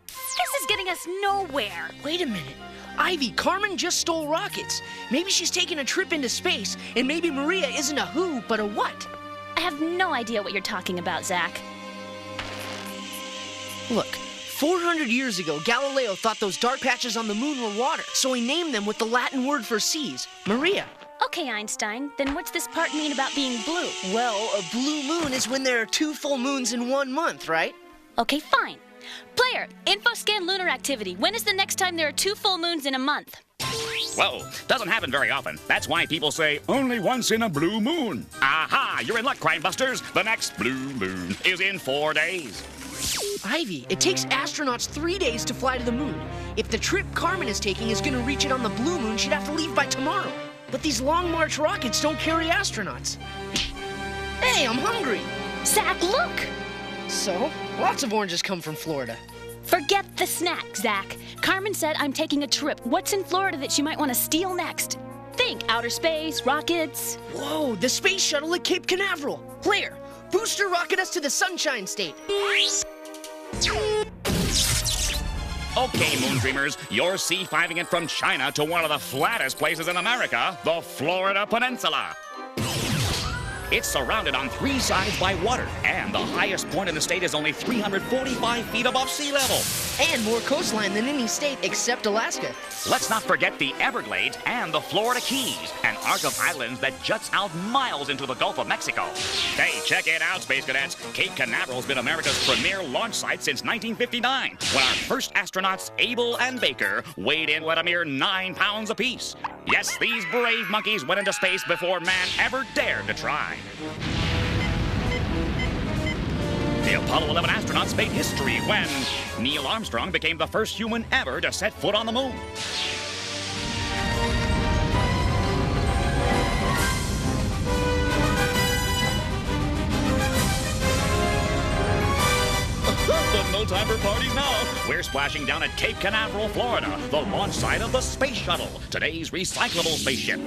This is getting us nowhere. Wait a minute. Ivy, Carmen just stole rockets. Maybe she's taking a trip into space, and maybe Maria isn't a who, but a what? A have no idea what you're talking about, Zack. Look, 400 years ago, Galileo thought those dark patches on the moon were water, so he named them with the Latin word for seas, Maria. Okay, Einstein, then what's this part mean about being blue? Well, a blue moon is when there are 2 full moons in 1 month, right? Okay, fine. Player, info scan lunar activity. When is the next time there are 2 full moons in a month? Whoa, doesn't happen very often. That's why people say only once in a blue moon. Aha, you're in luck, Crime Busters. The next blue moon is in 4 days. Ivy, it takes astronauts 3 days to fly to the moon. If the trip Carmen is taking is going to reach it on the blue moon, she'd have to leave by tomorrow. But these Long March rockets don't carry astronauts. Hey, I'm hungry. Zack, look! So, lots of oranges come from Florida. Forget the snack, Zack. Carmen said I'm taking a trip. What's in Florida that she might want to steal next? Think outer space, rockets. Whoa, the space shuttle at Cape Canaveral. Player, booster rocket us to the Sunshine State. Okay, Moon Dreamers, you're C5ing it from China to one of the flattest places in America, the Florida Peninsula. It's surrounded on 3 sides by water, and the highest point in the state is only 345 feet above sea level. And more coastline than any state except Alaska. Let's not forget the Everglades and the Florida Keys, an arc of islands that juts out miles into the Gulf of Mexico. Hey, check it out, Space Cadets. Cape Canaveral's been America's premier launch site since 1959, when our first astronauts, Abel and Baker, weighed in at a mere 9 pounds apiece. Yes, these brave monkeys went into space before man ever dared to try. The Apollo 11 astronauts made history when Neil Armstrong became the first human ever to set foot on the moon. But no time for parties now. We're splashing down at Cape Canaveral, Florida, the launch site of the Space Shuttle, today's recyclable spaceship.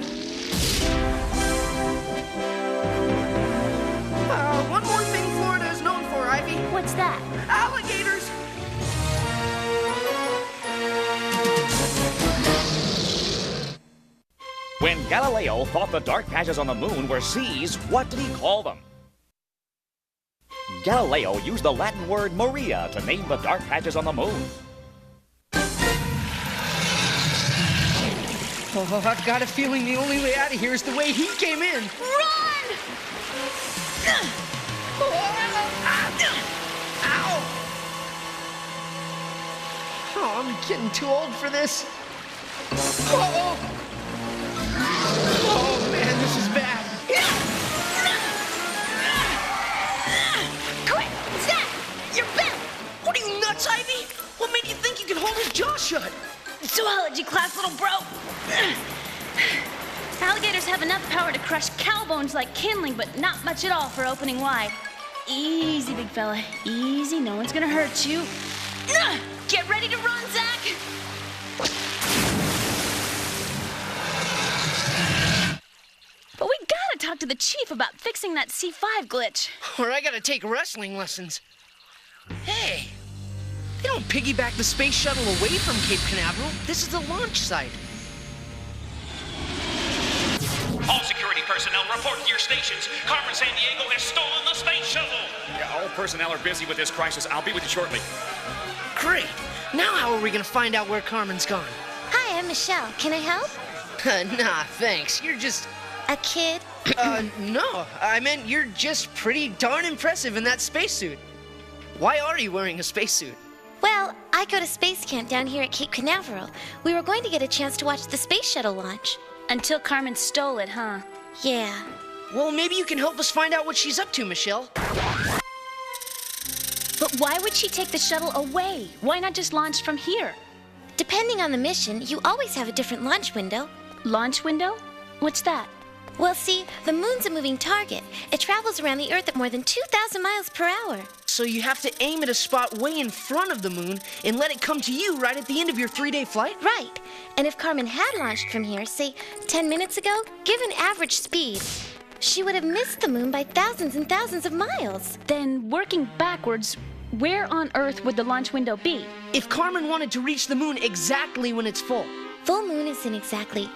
One more thing Florida is known for, Ivy. What's that? Alligators. When Galileo thought the dark patches on the moon were seas, what did he call them? Galileo used the Latin word Maria to name the dark patches on the moon. Oh, I've got a feeling the only way out of here is the way he came in. Run! Ow! Oh, I'm getting too old for this. Oh, man, this is bad. Quick, Zack! You're bent! What are you, nuts, Ivy? What made you think you could hold his jaw shut? Zoology class, little bro! Alligators have enough power to crush cow bones like kindling, but not much at all for opening wide. Easy, big fella. Easy, no one's gonna hurt you. Get ready to run, Zack! But we gotta talk to the chief about fixing that C5 glitch. Or I gotta take wrestling lessons. Hey, they don't piggyback the space shuttle away from Cape Canaveral. This is the launch site. All security personnel, report to your stations. Carmen Sandiego has stolen the space shuttle. Yeah, all personnel are busy with this crisis. I'll be with you shortly. Great. Now how are we gonna find out where Carmen's gone? Hi, I'm Michelle. Can I help? Nah, thanks. You're just... A kid? No. I meant you're just pretty darn impressive in that spacesuit. Why are you wearing a spacesuit? Well, I go to space camp down here at Cape Canaveral. We were going to get a chance to watch the space shuttle launch. Until Carmen stole it, huh? Yeah. Well, maybe you can help us find out what she's up to, Michelle. But why would she take the shuttle away? Why not just launch from here? Depending on the mission, you always have a different launch window. Launch window? What's that? Well, see, the moon's a moving target. It travels around the Earth at more than 2,000 miles per hour. So you have to aim at a spot way in front of the moon and let it come to you right at the end of your 3-day flight? Right. And if Carmen had launched from here, say, 10 minutes ago, given average speed, she would have missed the moon by thousands and thousands of miles. Then, working backwards, where on Earth would the launch window be? If Carmen wanted to reach the moon exactly when it's full. Full moon is in exactly,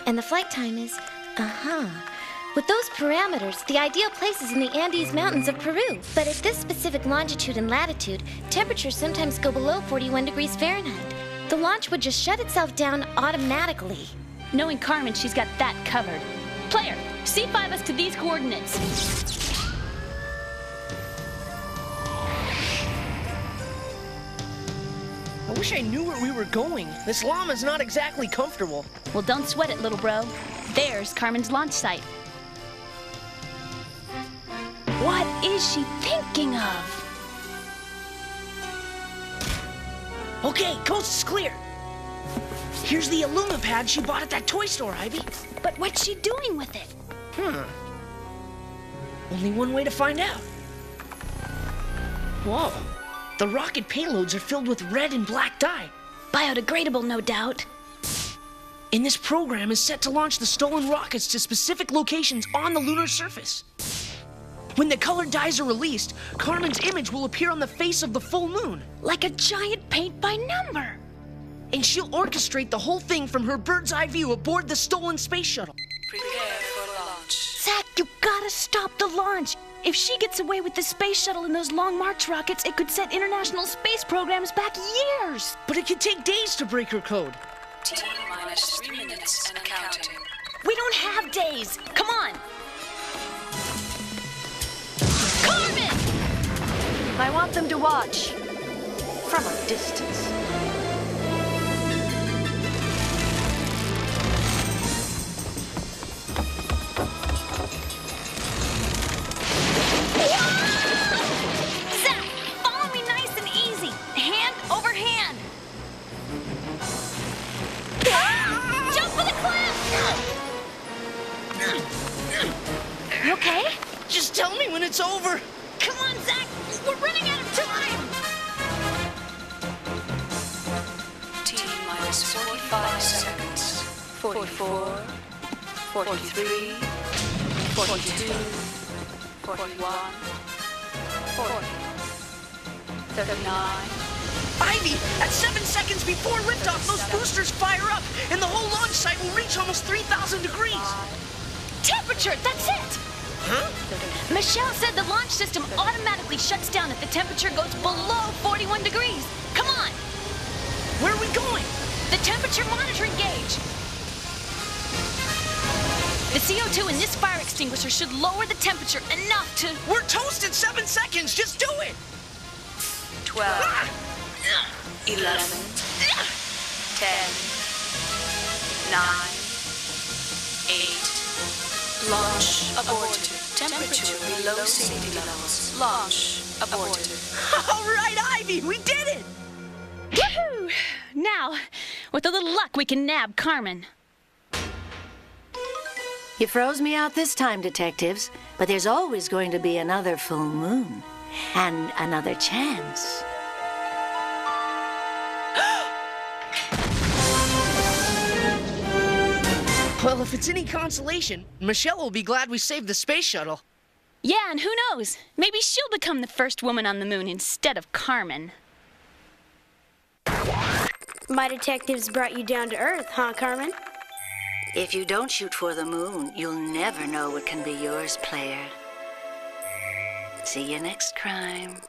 and the flight time is, With those parameters, the ideal place is in the Andes Mountains of Peru. But at this specific longitude and latitude, temperatures sometimes go below 41 degrees Fahrenheit. The launch would just shut itself down automatically. Knowing Carmen, she's got that covered. Player, C5 us to these coordinates. I wish I knew where we were going. This llama's not exactly comfortable. Well, don't sweat it, little bro. There's Carmen's launch site. What is she thinking of? Okay, coast is clear. Here's the Illumipad she bought at that toy store, Ivy. But what's she doing with it? Only one way to find out. Whoa. The rocket payloads are filled with red and black dye. Biodegradable, no doubt. And this program is set to launch the stolen rockets to specific locations on the lunar surface. When the colored dyes are released, Carmen's image will appear on the face of the full moon. Like a giant paint-by-number. And she'll orchestrate the whole thing from her bird's eye view aboard the stolen space shuttle. Prepare for launch. Zack, you gotta stop the launch. If she gets away with the space shuttle and those long march rockets, it could set international space programs back years. But it could take days to break her code. T-minus 3 minutes and counting. We don't have days. Come on. Carmen! I want them to watch from a distance. Zack, follow me nice and easy. Hand over hand. Jump for the cliff! You okay? Just tell me when it's over. Come on, Zack. We're running out of time. T-minus 45 seconds. 44, 43, 42, 41, 40, 39. Ivy, at 7 seconds before liftoff, those boosters fire up, and the whole launch site will reach almost 3,000 degrees. Temperature, that's it. Huh? Michelle said the launch system automatically shuts down if the temperature goes below 41 degrees. Come on. Where are we going? The temperature monitoring gauge. The CO2 in this fire extinguisher should lower the temperature enough to... We're toast in 7 seconds. Just do it. 12, 11, 10, 9, 8. Launch aborted. Temperature below safety levels. Launch aborted. All right, Ivy, we did it! Woohoo! Now, with a little luck, we can nab Carmen. You froze me out this time, detectives, but there's always going to be another full moon and another chance. Well, if it's any consolation, Michelle will be glad we saved the space shuttle. Yeah, and who knows? Maybe she'll become the first woman on the moon instead of Carmen. My detectives brought you down to Earth, huh, Carmen? If you don't shoot for the moon, you'll never know what can be yours, player. See you next crime.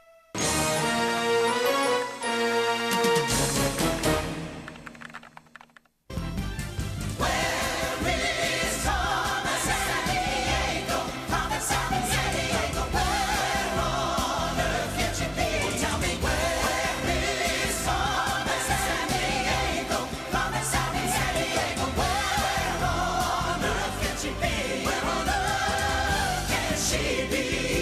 She be